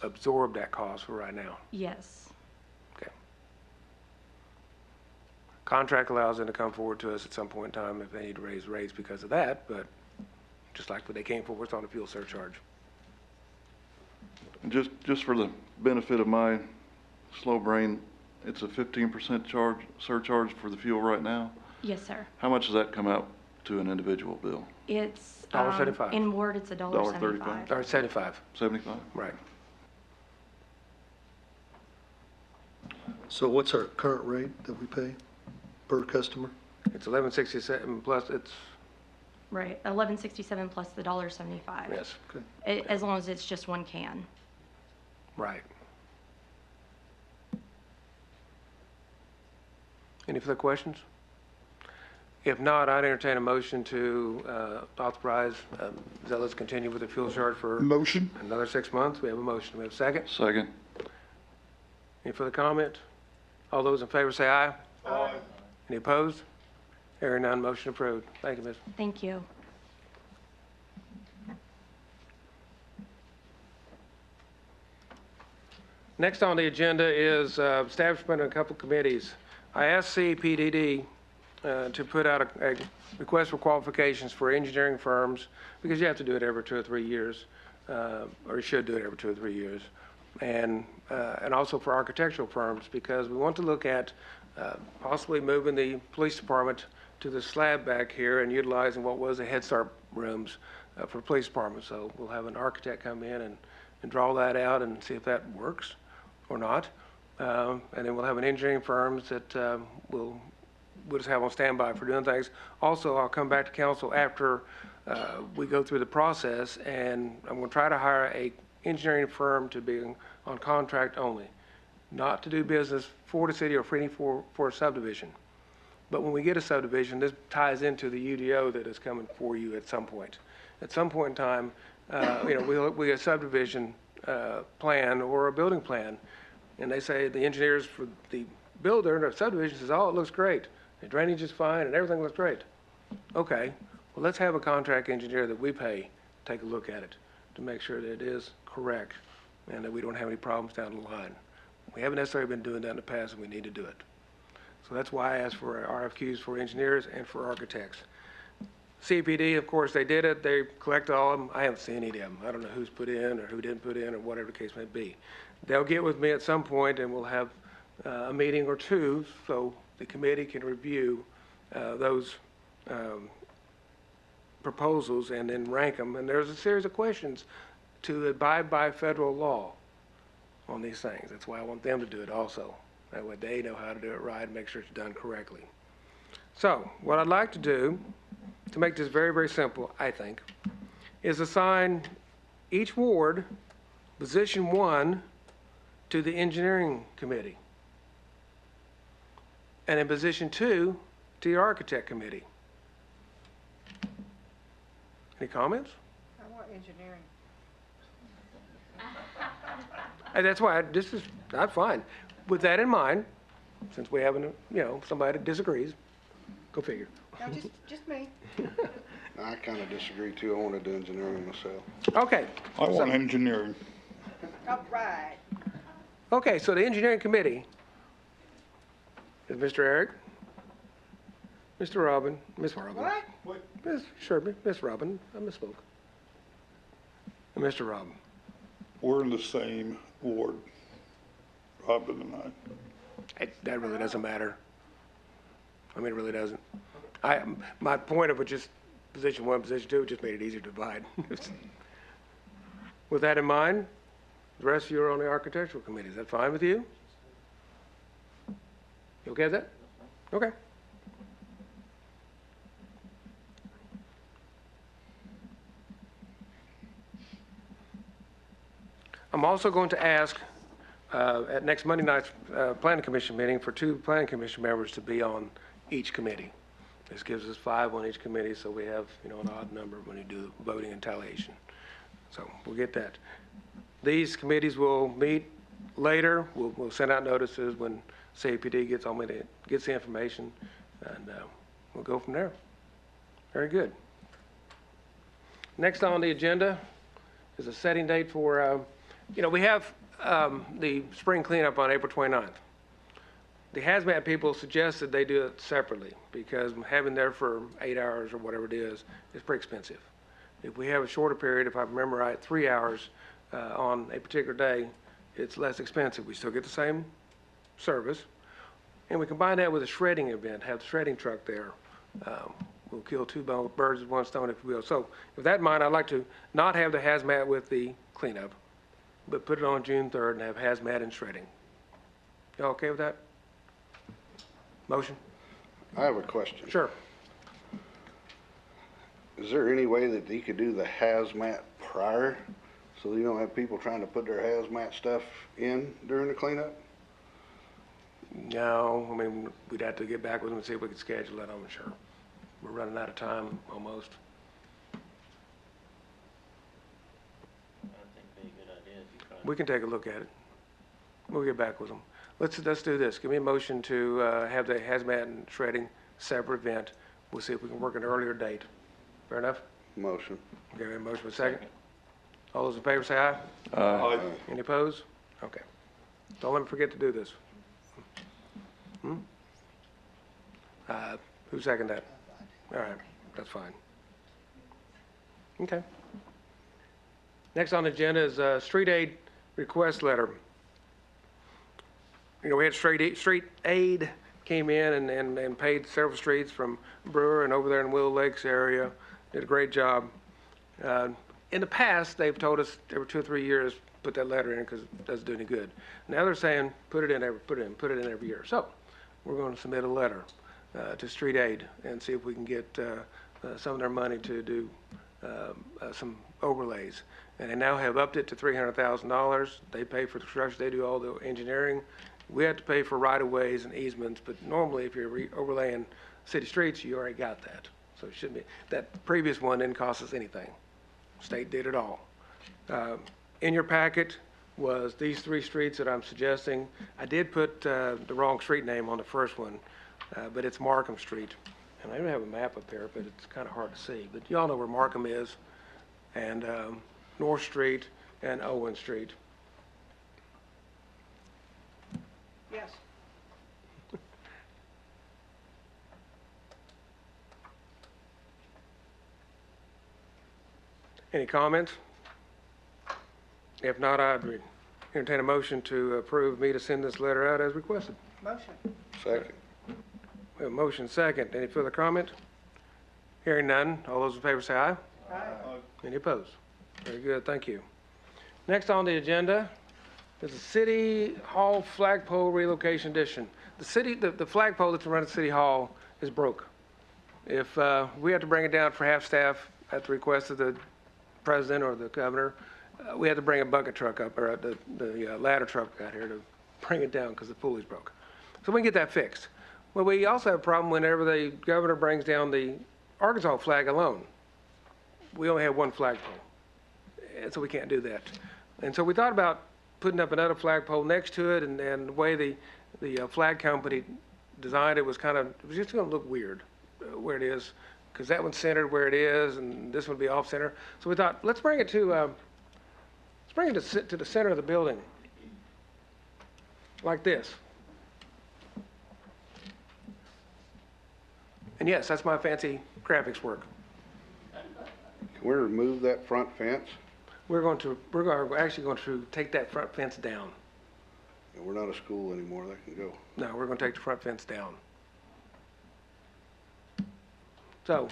absorb that cost for right now. Yes. Okay. Contract allows them to come forward to us at some point in time if they need to raise rates because of that, but just like when they came forward on the fuel surcharge. And just for the benefit of my slow brain, it's a 15% surcharge for the fuel right now? Yes, sir. How much does that come out to an individual bill? It's $1.75. in Ward, it's $1.75. Or 75. 75? Right. So what's our current rate that we pay per customer? It's $11.67 plus it's, Right, $11.67 plus the $1.75. yes, As long as it's just one can. right. Any further questions? If not, I'd entertain a motion to authorize Zealous continue with the fuel charge for Motion? another 6 months. We have a motion. We have a second. Second. Any further comment? All those in favor say aye. Aye. Any opposed? Hearing none, motion approved. Thank you, Ms. Thank you. Next on the agenda is establishment of a couple committees. I asked CPDD to put out a request for qualifications for engineering firms, because you have to do it every 2 or 3 years, or you should do it every 2 or 3 years, and also for architectural firms, because we want to look at possibly moving the police department to the slab back here and utilizing what was the Head Start rooms for the police department. So we'll have an architect come in and draw that out and see if that works or not. And then we'll have an engineering firms that we'll just have on standby for doing things. Also, I'll come back to council after we go through the process, and I'm going to try to hire a engineering firm to be on contract only, not to do business for the city or for a subdivision. But when we get a subdivision, this ties into the UDO that is coming for you at some point. At some point in time, we get a subdivision plan or a building plan, and they say the engineers for the builder and the subdivision says, oh, it looks great. The drainage is fine and everything looks great. Okay, well, let's have a contract engineer that we pay take a look at it to make sure that it is correct and that we don't have any problems down the line. We haven't necessarily been doing that in the past, and we need to do it. So that's why I asked for RFQs for engineers and for architects. CPD, of course, they did it. They collected all of them. I haven't seen any of them. I don't know who's put in or who didn't put in or whatever the case may be. They'll get with me at some point, and we'll have a meeting or two so the committee can review those proposals and then rank them. And there's a series of questions to abide by federal law on these things. That's why I want them to do it also. That way they know how to do it right and make sure it's done correctly. So what I'd like to do, to make this very, very simple, I think, is assign each ward position 1 to the engineering committee, and in position 2 to the architect committee. Any comments? I want engineering. And that's why this is not fine. With that in mind, since we haven't, somebody that disagrees, go figure. No, just me. I kind of disagree too. I want to do engineering myself. Okay. I want engineering. All right. Okay, so the engineering committee is Mr. Eric, Mr. Robin, Miss Robin. What? Miss Sherby, Miss Robin, I misspoke. And Mr. Robin. We're in the same ward, Robin and I. That really doesn't matter. I mean, it really doesn't. My point of it just position one, position two, just made it easier to divide. With that in mind, the rest of you are on the architectural committee. Is that fine with you? You okay with that? Okay. I'm also going to ask at next Monday night's planning commission meeting for 2 planning commission members to be on each committee. This gives us 5 on each committee, so we have, an odd number when you do voting and talliation. So we'll get that. These committees will meet later. We'll send out notices when CAPD gets the information, and we'll go from there. Very good. Next on the agenda is a setting date for, we have the spring cleanup on April 29th. The hazmat people suggested they do it separately because having there for 8 hours or whatever it is pretty expensive. If we have a shorter period, if I remember right, 3 hours on a particular day, it's less expensive. We still get the same service. And we combine that with a shredding event, have the shredding truck there. We'll kill 2 birds with 1 stone, if you will. So with that in mind, I'd like to not have the hazmat with the cleanup, but put it on June 3rd and have hazmat and shredding. Y'all okay with that? Motion? I have a question. Sure. Is there any way that he could do the hazmat prior, so you don't have people trying to put their hazmat stuff in during the cleanup? No, I mean, we'd have to get back with them and see if we could schedule that, I'm sure. We're running out of time, almost. I think it'd be a good idea if you try. We can take a look at it. We'll get back with them. Let's do this. Give me a motion to have the hazmat and shredding separate event. We'll see if we can work an earlier date. Fair enough? Motion. Okay, we have a motion with a second. All those in favor say aye. Aye. Any opposed? Okay. Don't let me forget to do this. Who seconded that? All right, that's fine. Okay. Next on the agenda is street aid request letter. We had street aid came in and paid several streets from Brewer and over there in Willow Lakes area. Did a great job. In the past, they've told us every 2 or 3 years, put that letter in because it doesn't do any good. Now they're saying, put it in every year. So we're going to submit a letter to street aid and see if we can get some of their money to do some overlays. And they now have upped it to $300,000. They pay for the construction, they do all the engineering. We have to pay for right-of-ways and easements, but normally if you're overlaying city streets, you already got that. So it shouldn't be, that previous one didn't cost us anything. State did it all. In your packet was these 3 streets that I'm suggesting. I did put the wrong street name on the first one, but it's Markham Street. And I don't have a map up there, but it's kind of hard to see. But you all know where Markham is, and North Street and Owen Street. Yes. Any comments? If not, I'd entertain a motion to approve me to send this letter out as requested. Motion. Second. We have a motion second. Any further comment? Hearing none. All those in favor say aye. Aye. Any opposed? Very good, thank you. Next on the agenda is the City Hall flagpole relocation addition. The flagpole that's around the City Hall is broke. If we have to bring it down for half staff at the request of the president or the governor, we had to bring a bucket truck up, or the ladder truck out here to bring it down because the pulley's broke. So we can get that fixed. Well, we also have a problem whenever the governor brings down the Arkansas flag alone. We only have 1 flagpole, and so we can't do that. And so we thought about putting up another flagpole next to it, and the way the flag company designed it was it was just going to look weird where it is, because that one's centered where it is, and this one would be off center. So we thought, let's bring it to the center of the building, like this. And yes, that's my fancy graphics work. Can we remove that front fence? We're actually going to take that front fence down. And we're not a school anymore, they can go. No, we're gonna take the front fence down. So,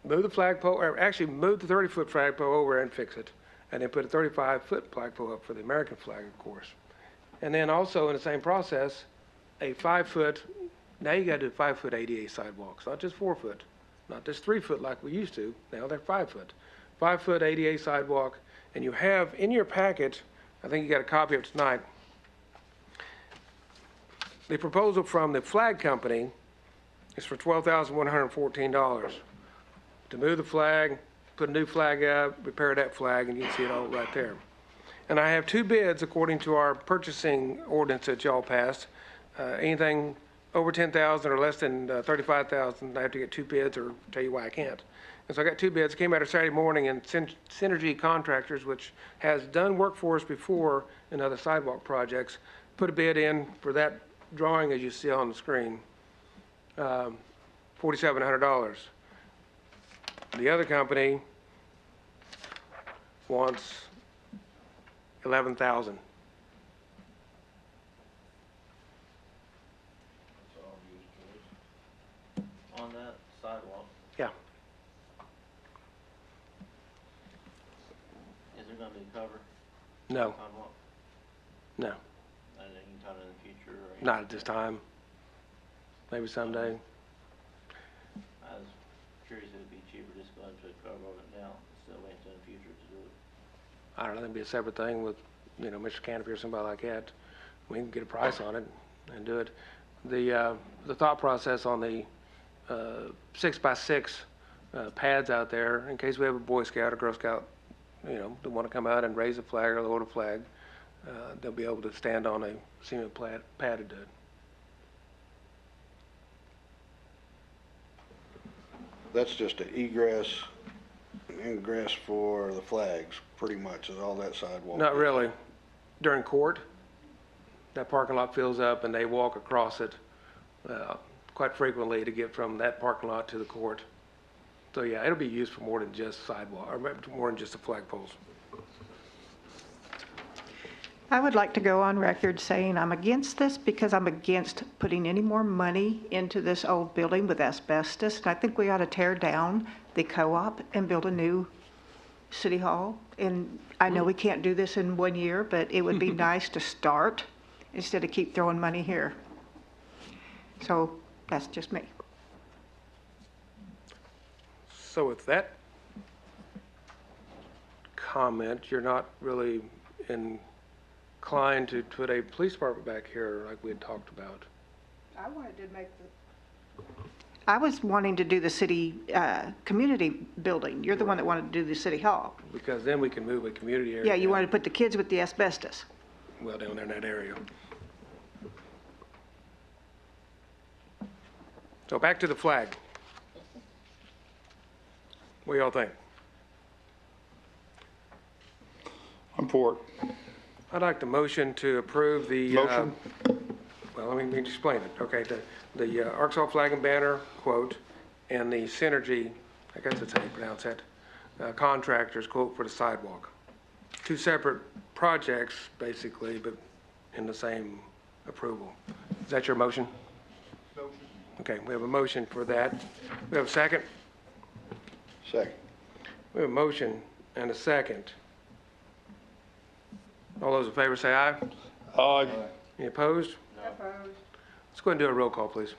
move the flagpole, or actually move the 30-foot flagpole over and fix it. And then put a 35-foot flagpole up for the American flag, of course. And then also in the same process, a 5-foot, now you gotta do 5-foot ADA sidewalks, not just 4-foot, not just 3-foot like we used to, now they're 5-foot. 5-foot ADA sidewalk, and you have in your packet, I think you got a copy of it tonight, the proposal from the flag company is for $12,114 to move the flag, put a new flag up, repair that flag, and you can see it all right there. And I have 2 bids according to our purchasing ordinance that y'all passed. Anything over 10,000 or less than 35,000, I have to get 2 bids, or tell you why I can't. And so I got 2 bids, came out of Saturday morning, and Synergy Contractors, which has done work for us before in other sidewalk projects, put a bid in for that drawing as you see on the screen, $4,700. The other company wants $11,000. On that sidewalk, Yeah. is there gonna be cover? No, Sidewalk, no, at any time in the future or anything? not at this time. Maybe someday. I was curious if it'd be cheaper just go ahead and put cover on it now, instead of waiting until the future to do it. I don't know, that'd be a separate thing with, you know, Mr. Canopy or somebody like that. We can get a price on it and do it. The thought process on the 6x6 pads out there, in case we have a Boy Scout or Girl Scout, you know, that want to come out and raise a flag or lower a flag, they'll be able to stand on a cement pad to do it. That's just an egress and ingress for the flags, pretty much, is all that sidewalk. Not really. During court, that parking lot fills up and they walk across it quite frequently to get from that parking lot to the court. So yeah, it'll be used for more than just sidewalk, or more than just the flagpoles. I would like to go on record saying I'm against this because I'm against putting any more money into this old building with asbestos. And I think we ought to tear down the co-op and build a new city hall. And I know we can't do this in 1 year, but it would be nice to start instead of keep throwing money here. So that's just me. So with that comment, you're not really inclined to put a police department back here like we had talked about. I wanted to make I was wanting to do the city community building. You're the one that wanted to do the city hall. Because then we can move a community area. Yeah, you down, wanted to put the kids with the asbestos. well, down there in that area. So back to the flag. What do y'all think? I'm for it. I'd like the motion to approve the. Motion. Well, let me explain it. Okay, the Arkansas Flag and Banner quote and the Synergy, I guess that's how you pronounce that, contractors quote for the sidewalk. 2 separate projects, basically, but in the same approval. Is that your motion? Motion. Okay, we have a motion for that. We have a second? Second. We have a motion and a second. All those in favor say aye. Aye. Any opposed? Opposed. Let's go ahead and do a roll call, please.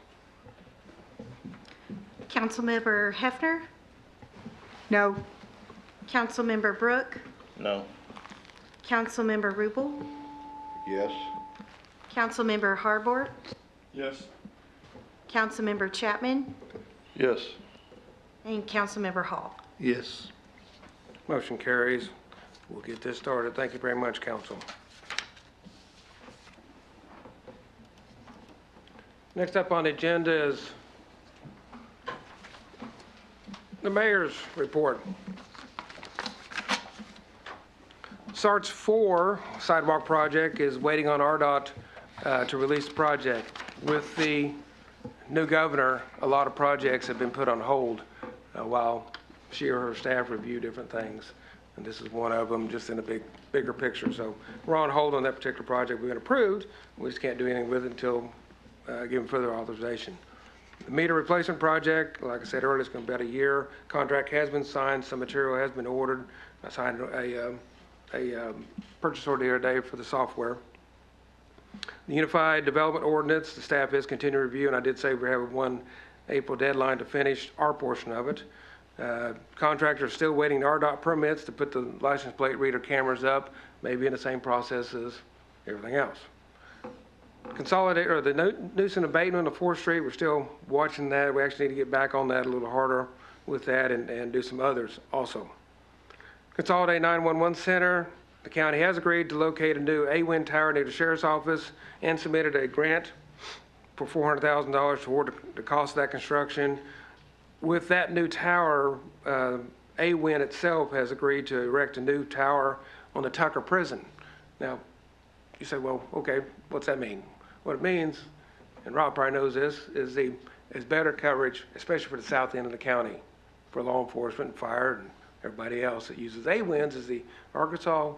Councilmember Hefner, No. Councilmember Brooke, No. Councilmember Rubel, Yes. Councilmember Harbord, Yes. Councilmember Chapman, Yes. and Councilmember Hall. Yes. Motion carries. We'll get this started. Thank you very much, council. Next up on the agenda is the mayor's report. SART's 4 sidewalk project is waiting on RDOT to release the project. With the new governor, a lot of projects have been put on hold while she or her staff review different things. and this is one of them, just in a bigger picture. So we're on hold on that particular project. We've been approved. We just can't do anything with it until given further authorization. The meter replacement project, like I said earlier, it's going to be about a year. Contract has been signed. Some material has been ordered. I signed a purchase order the other day for the software. The Unified Development Ordinance, the staff is continuing review, and I did say we have one April deadline to finish our portion of it. Contractors are still waiting the RDOT permits to put the license plate reader cameras up, maybe in the same process as everything else. Consolidate, or the nuisance abatement of 4th Street, we're still watching that. We actually need to get back on that a little harder with that and do some others also. Consolidate 911 Center, the county has agreed to locate a new AWIN tower near the sheriff's office and submitted a grant for $400,000 toward the cost of that construction. With that new tower, AWIN itself has agreed to erect a new tower on the Tucker Prison. Now, you say, well, okay, what's that mean? What it means, and Rob probably knows this, is better coverage, especially for the south end of the county, for law enforcement, fire, and everybody else that uses AWINS is the Arkansas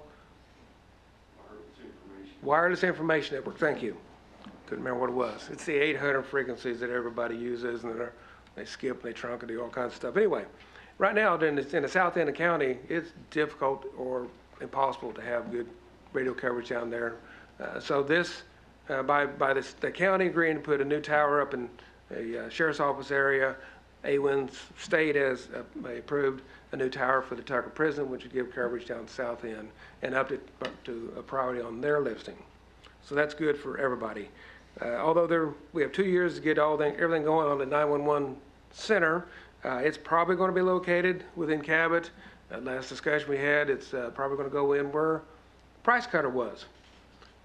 Wireless Information Network. Thank you. Couldn't remember what it was. It's the 800 frequencies that everybody uses, and they skip, and they trunk, and do all kinds of stuff. Anyway, right now in the south end of the county, it's difficult or impossible to have good radio coverage down there. So this, the county agreeing to put a new tower up in a sheriff's office area, AWIN State has approved a new tower for the Tucker Prison, which would give coverage down the south end and up to a priority on their listing. So that's good for everybody. Although we have 2 years to get everything going on the 911 center, it's probably going to be located within Cabot. Last discussion we had, it's probably going to go in where Price Cutter was.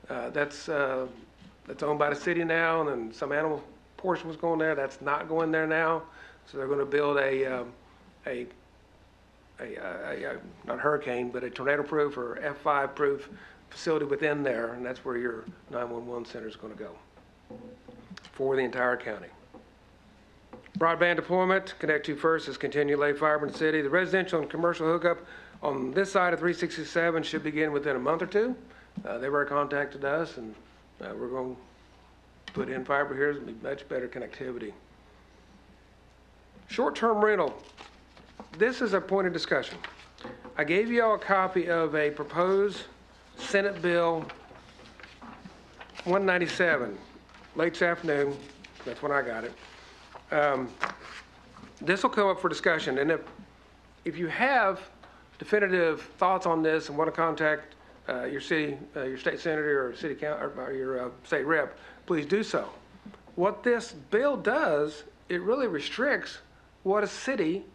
That's owned by the city now, and then some animal portion was going there. That's not going there now. So they're going to build not hurricane, but a tornado-proof or F5-proof facility within there, and that's where your 911 center is going to go for the entire county. Broadband deployment, Connect 2 First is continuing to lay fiber in the city. The residential and commercial hookup on this side of 367 should begin within a month or two. They've already contacted us, and we're going to put in fiber here. It'll be much better connectivity. Short-term rental. This is a point of discussion. I gave you all a copy of a proposed Senate Bill 197 late this afternoon. That's when I got it. This will come up for discussion, and if you have definitive thoughts on this and want to contact your state senator or city council or your state rep, please do so. What this bill does, it really restricts what a city,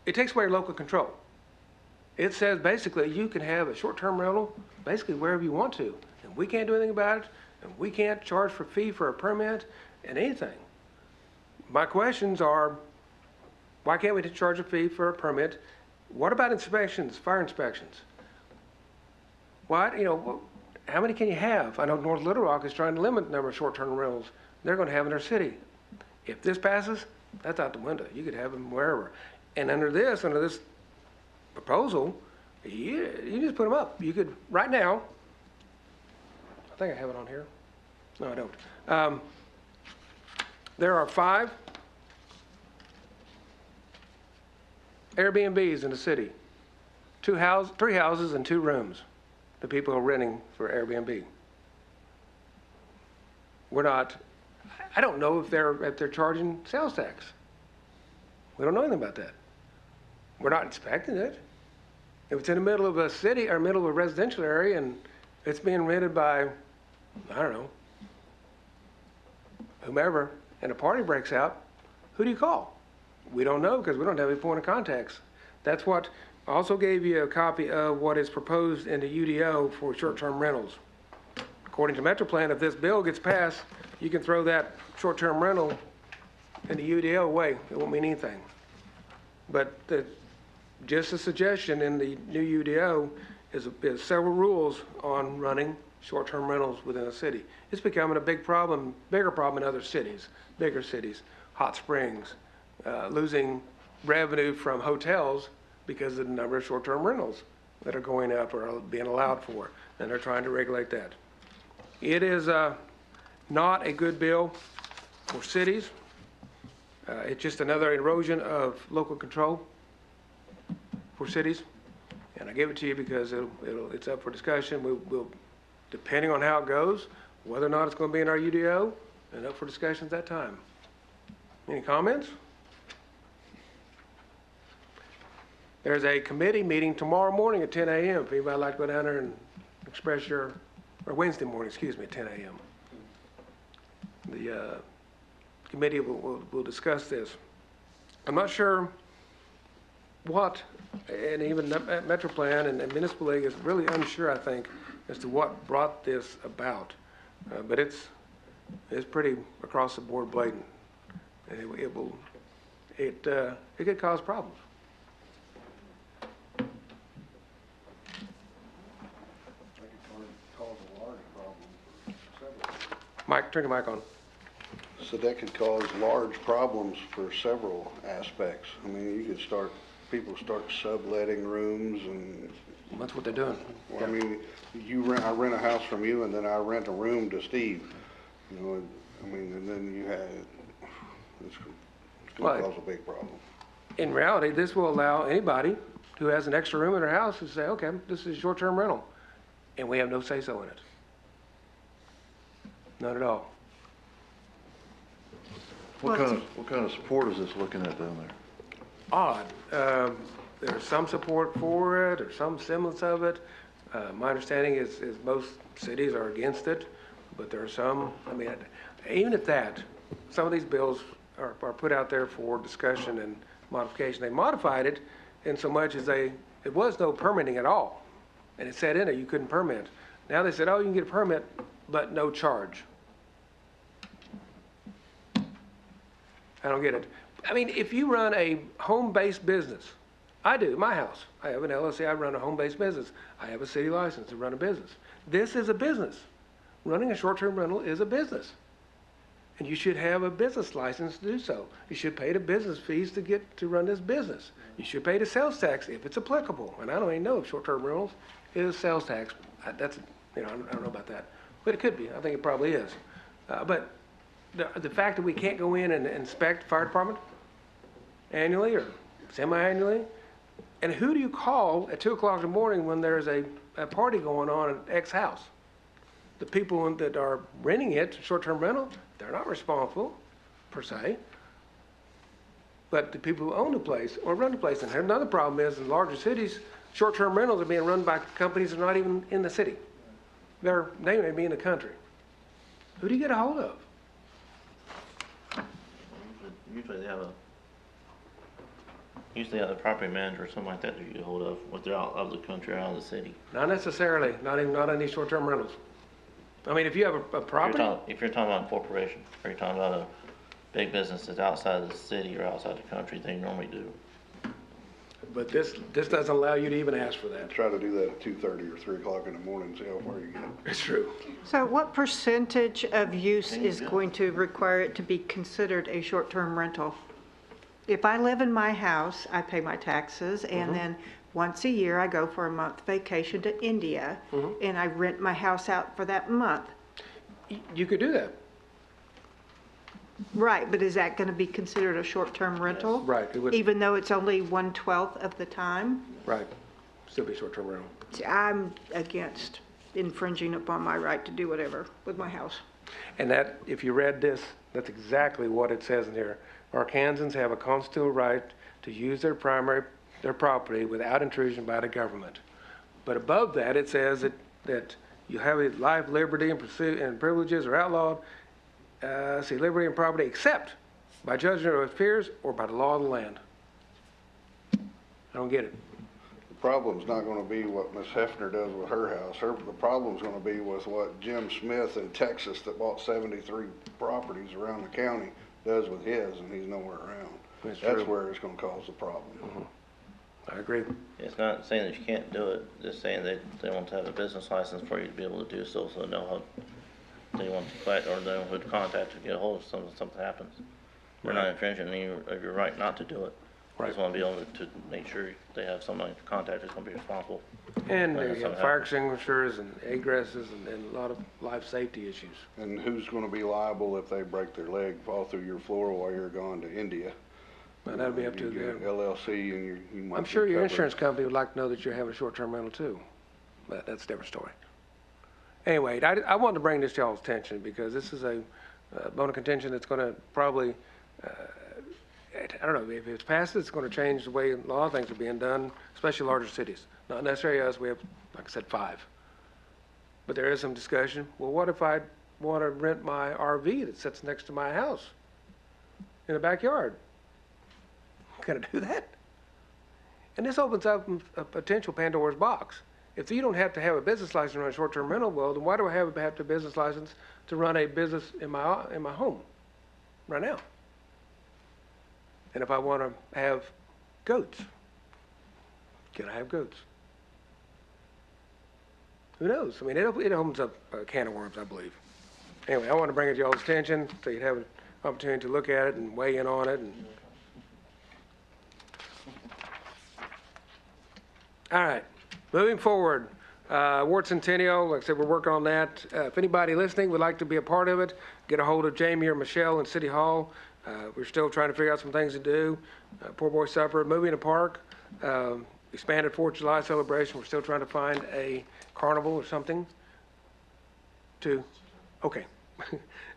it takes away local control. It says basically you can have a short-term rental basically wherever you want to, and we can't do anything about it, and we can't charge for fee for a permit and anything. My questions are, why can't we charge a fee for a permit? What about inspections, fire inspections? What, how many can you have? I know North Little Rock is trying to limit the number of short-term rentals they're going to have in their city. If this passes, that's out the window. You could have them wherever. And under this proposal, you just put them up. You could, right now, I think I have it on here. No, I don't. There are 5 Airbnbs in the city. 3 houses and 2 rooms. The people are renting for Airbnb. I don't know if they're charging sales tax. We don't know anything about that. We're not inspecting it. If it's in the middle of a city or middle of a residential area and it's being rented by, I don't know, whomever, and a party breaks out, who do you call? We don't know because we don't have any point of contacts. That's what I also gave you a copy of what is proposed in the UDO for short-term rentals. According to MetroPlan, if this bill gets passed, you can throw that short-term rental in the UDO away. It won't mean anything. But just a suggestion in the new UDO is several rules on running short-term rentals within a city. It's becoming a bigger problem in other cities, bigger cities, Hot Springs, losing revenue from hotels because of the number of short-term rentals that are going up or are being allowed for, and they're trying to regulate that. It is not a good bill for cities. It's just another erosion of local control for cities. And I give it to you because it's up for discussion. We'll, depending on how it goes, whether or not it's going to be in our UDO, and up for discussion at that time. Any comments? There's a committee meeting tomorrow morning at 10 a.m. If anybody would like to go down there and express or Wednesday morning, excuse me, at 10 a.m. The committee will discuss this. I'm not sure what, and even Metroplan and Municipal League is really unsure, I think, as to what brought this about. But it's pretty across the board blatant, and it could cause problems. Mike, turn your mic on. So that could cause large problems for several aspects. I mean, you could people start subletting rooms and. That's what they're doing. Well, I mean, I rent a house from you and then I rent a room to Steve, you know, I mean, and then it's gonna cause a big problem. In reality, this will allow anybody who has an extra room in their house to say, okay, this is short-term rental, and we have no say-so in it. Not at all. What kind of support is this looking at down there? Odd. There's some support for it, or some semblance of it. My understanding is most cities are against it, but there are some, I mean, even at that, some of these bills are put out there for discussion and modification. They modified it in so much as it was no permitting at all. And it said in it you couldn't permit. Now they said, oh, you can get a permit, but no charge. I don't get it. I mean, if you run a home-based business, I do, my house. I have an LLC, I run a home-based business. I have a city license to run a business. This is a business. Running a short-term rental is a business. And you should have a business license to do so. You should pay the business fees to run this business. You should pay the sales tax if it's applicable. And I don't even know if short-term rentals is sales tax. That's, I don't know about that. But it could be. I think it probably is. But the fact that we can't go in and inspect the fire department annually or semi-annually, and who do you call at 2 o'clock in the morning when there's a party going on at X house? The people that are renting it, short-term rental, they're not responsible, per se. But the people who own the place or run the place, and another problem is in larger cities, short-term rentals are being run by companies that are not even in the city. They may be in the country. Who do you get a hold of? Usually they have a property manager or something like that you get a hold of, if they're out of the country or out of the city. Not necessarily, not on these short-term rentals. I mean, if you have a property. If you're talking about a corporation, or you're talking about a big business that's outside of the city or outside the country, they normally do. But this doesn't allow you to even ask for that. Try to do that at 2:30 or 3 o'clock in the morning and see how far you get. It's true. So what percentage of use is going to require it to be considered a short-term rental? If I live in my house, I pay my taxes, and then once a year I go for a month vacation to India, and I rent my house out for that month. You could do that. Right, but is that going to be considered a short-term rental? Right, it would. Even though it's only 1/12 of the time? Right. Still be short-term rental. See, I'm against infringing upon my right to do whatever with my house. And that, if you read this, that's exactly what it says in here. Arkansans have a constitutional right to use their property without intrusion by the government. But above that, it says that you have a life, liberty, and privileges are outlawed. Liberty and property except by judgment of its peers or by the law of the land. I don't get it. The problem's not gonna be what Ms. Hefner does with her house. The problem's gonna be with what Jim Smith in Texas that bought 73 properties around the county does with his, and he's nowhere around. That's where it's gonna cause the problem. I agree. It's not saying that you can't do it, just saying that they want to have a business license for you to be able to do so they know how they want to collect, or they know who to contact to get a hold of something happens. We're not infringing on your right not to do it. Right. Just want to be able to make sure they have somebody to contact who's going to be responsible. And when you have something fire happens. extinguishers and egresses and a lot of life safety issues. And who's gonna be liable if they break their leg, fall through your floor while you're going to India? Well, that'll be up to You get them. LLC and you might I'm get sure your covered. insurance company would like to know that you're having a short-term rental too, but that's a different story. Anyway, I wanted to bring this to y'all's attention because this is a bone of contention that's gonna probably, I don't know, if it's passed, it's gonna change the way a lot of things are being done, especially larger cities. Not necessarily us, we have, like I said, 5. But there is some discussion, well, what if I wanna rent my RV that sits next to my house in the backyard? Can I do that? And this opens up a potential Pandora's box. If you don't have to have a business license to run a short-term rental, well, then why do I have to have a business license to run a business in my home right now? And if I want to have goats, can I have goats? Who knows? I mean, it opens up a can of worms, I believe. Anyway, I want to bring it to y'all's attention so you'd have an opportunity to look at it and weigh in on it. All right, moving forward, Ward Centennial, like I said, we're working on that. If anybody listening would like to be a part of it, get a hold of Jamie or Michelle in City Hall. We're still trying to figure out some things to do. Poor Boy Supper, movie in a park, expanded 4th of July celebration. We're still trying to find a carnival or something to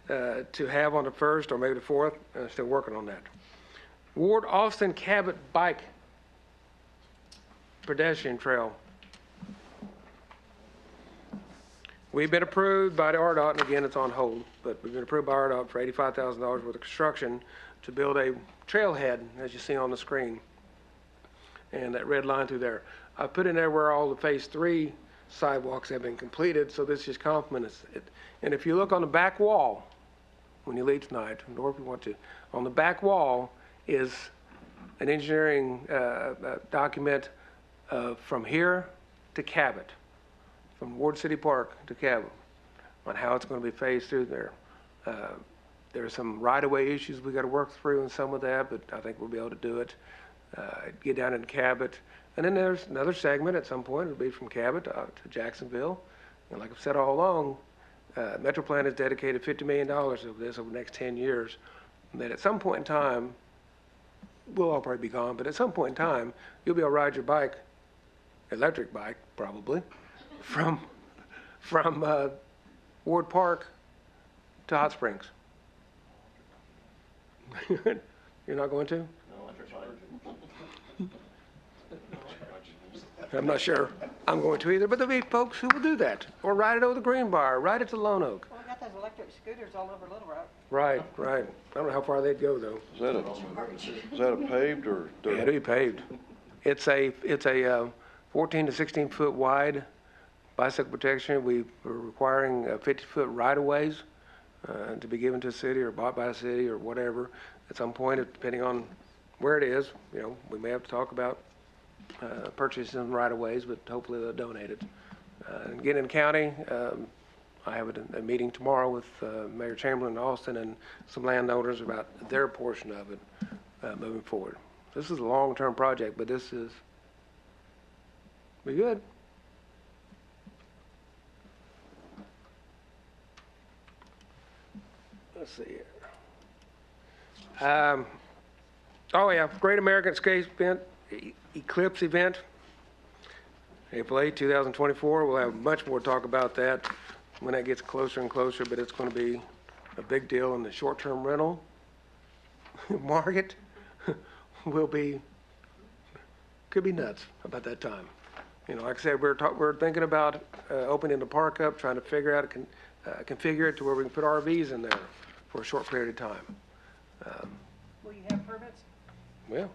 have on the 1st or maybe the 4th. Still working on that. Ward Austin Cabot Bike Pedestrian Trail. We've been approved by the RDOT, and again, it's on hold, but we've been approved by RDOT for $85,000 worth of construction to build a trailhead, as you see on the screen. And that red line through there. I put in there where all the phase 3 sidewalks have been completed, so this just complements it. And if you look on the back wall, when you leave tonight, or if you want to, on the back wall is an engineering document from here to Cabot, from Ward City Park to Cabot, on how it's going to be phased through there. There are some right-of-way issues we got to work through and some of that, but I think we'll be able to do it. Get down in Cabot. And then there's another segment at some point, it'll be from Cabot to Jacksonville. And like I've said all along, MetroPlan has dedicated $50 million of this over the next 10 years. And that at some point in time, we'll all probably be gone, but at some point in time, you'll be able to ride your bike, electric bike probably, from Ward Park to Hot Springs. You're not going to? I'm not sure I'm going to either, but there'll be folks who will do that. Or ride it over the Greenbrier, ride it to Lone Oak. Well, we got those electric scooters all over Little Rock. Right. I don't know how far they'd go though. Is that a paved or dirt? Yeah, it'll be paved. It's a 14 to 16 foot wide bicycle protection. We're requiring 50-foot right-of-ways to be given to the city or bought by the city or whatever. At some point, depending on where it is, we may have to talk about purchasing some right-of-ways, but hopefully they'll donate it. Again, in county, I have a meeting tomorrow with Mayor Chamberlain in Austin and some landowners about their portion of it moving forward. This is a long-term project, but this is be good. Let's see here. Oh yeah, Great American Escape Event, Eclipse event, April 8, 2024. We'll have much more talk about that when that gets closer and closer, but it's going to be a big deal in the short-term rental market. Could be nuts about that time. Like I said, we're thinking about opening the park up, trying to figure out, configure it to where we can put RVs in there for a short period of time. Will you have permits? Well,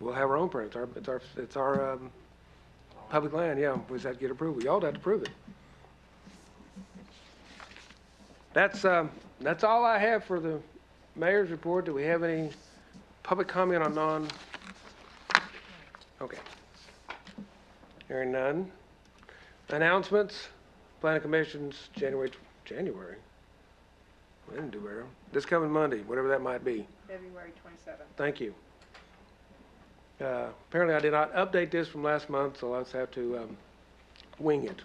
we'll have our own permits. It's our public land, yeah. We just have to get approval. Y'all have to prove it. That's all I have for the mayor's report. Do we have any public comment on non? Okay. Hearing none. Announcements. Planning Commission's January. We didn't do better. This coming Monday, whatever that might be. February 27th. Thank you. Apparently I did not update this from last month, so I'll just have to wing it.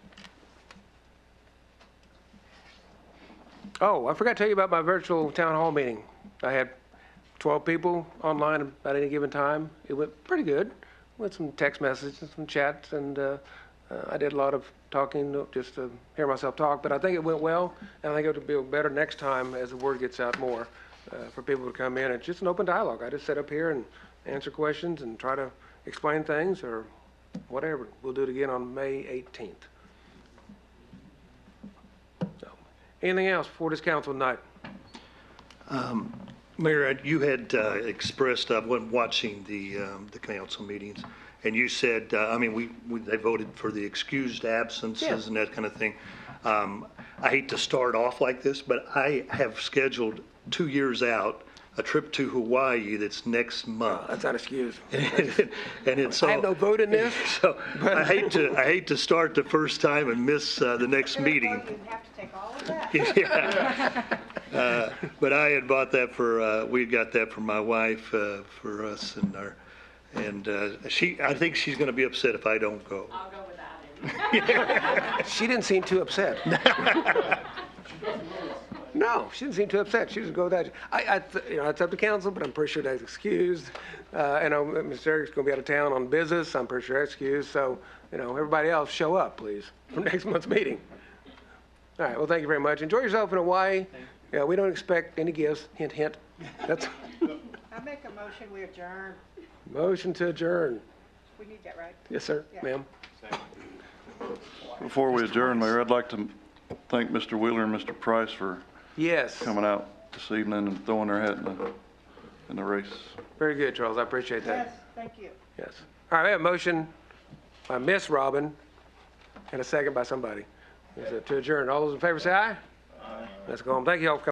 Oh, I forgot to tell you about my virtual town hall meeting. I had 12 people online at any given time. It went pretty good with some text messages and some chats, and I did a lot of talking just to hear myself talk, but I think it went well, and I think it'll be better next time as the word gets out more for people to come in. It's just an open dialogue. I just sit up here and answer questions and try to explain things or whatever. We'll do it again on May 18th. So, anything else before this council night? Mayor, you had expressed, I wasn't watching the council meetings, and you said, they voted for the excused absences and that kind of thing. I hate to start off like this, but I have scheduled 2 years out a trip to Hawaii that's next month. That's not excused. And it's I have no vote in this. So I hate to start the first time and miss the next meeting. You have to take all of that. Yeah. But I had bought that for, we got that for my wife, for us and I think she's going to be upset if I don't go. I'll go without it. She didn't seem too upset. No, she didn't seem too upset. She just go with that. It's up to council, but I'm pretty sure that's excused. I know Mr. Eric's going to be out of town on business. I'm pretty sure that's excused. So, everybody else show up, please, for next month's meeting. All right. Well, thank you very much. Enjoy yourself in Hawaii. Yeah, we don't expect any gifts. Hint, hint. That's I make a motion, we adjourn. motion to adjourn. We need that, right? Yes, sir, ma'am. Before we adjourn, Mayor, I'd like to thank Mr. Wheeler and Mr. Price for Yes. coming out this evening and throwing their hat in the race. Very good, Charles. I appreciate that. Yes, thank you. Yes. All right, we have a motion by Miss Robin and a second by somebody. Is it to adjourn? All those in favor say aye. Aye. Let's go home. Thank you all for coming.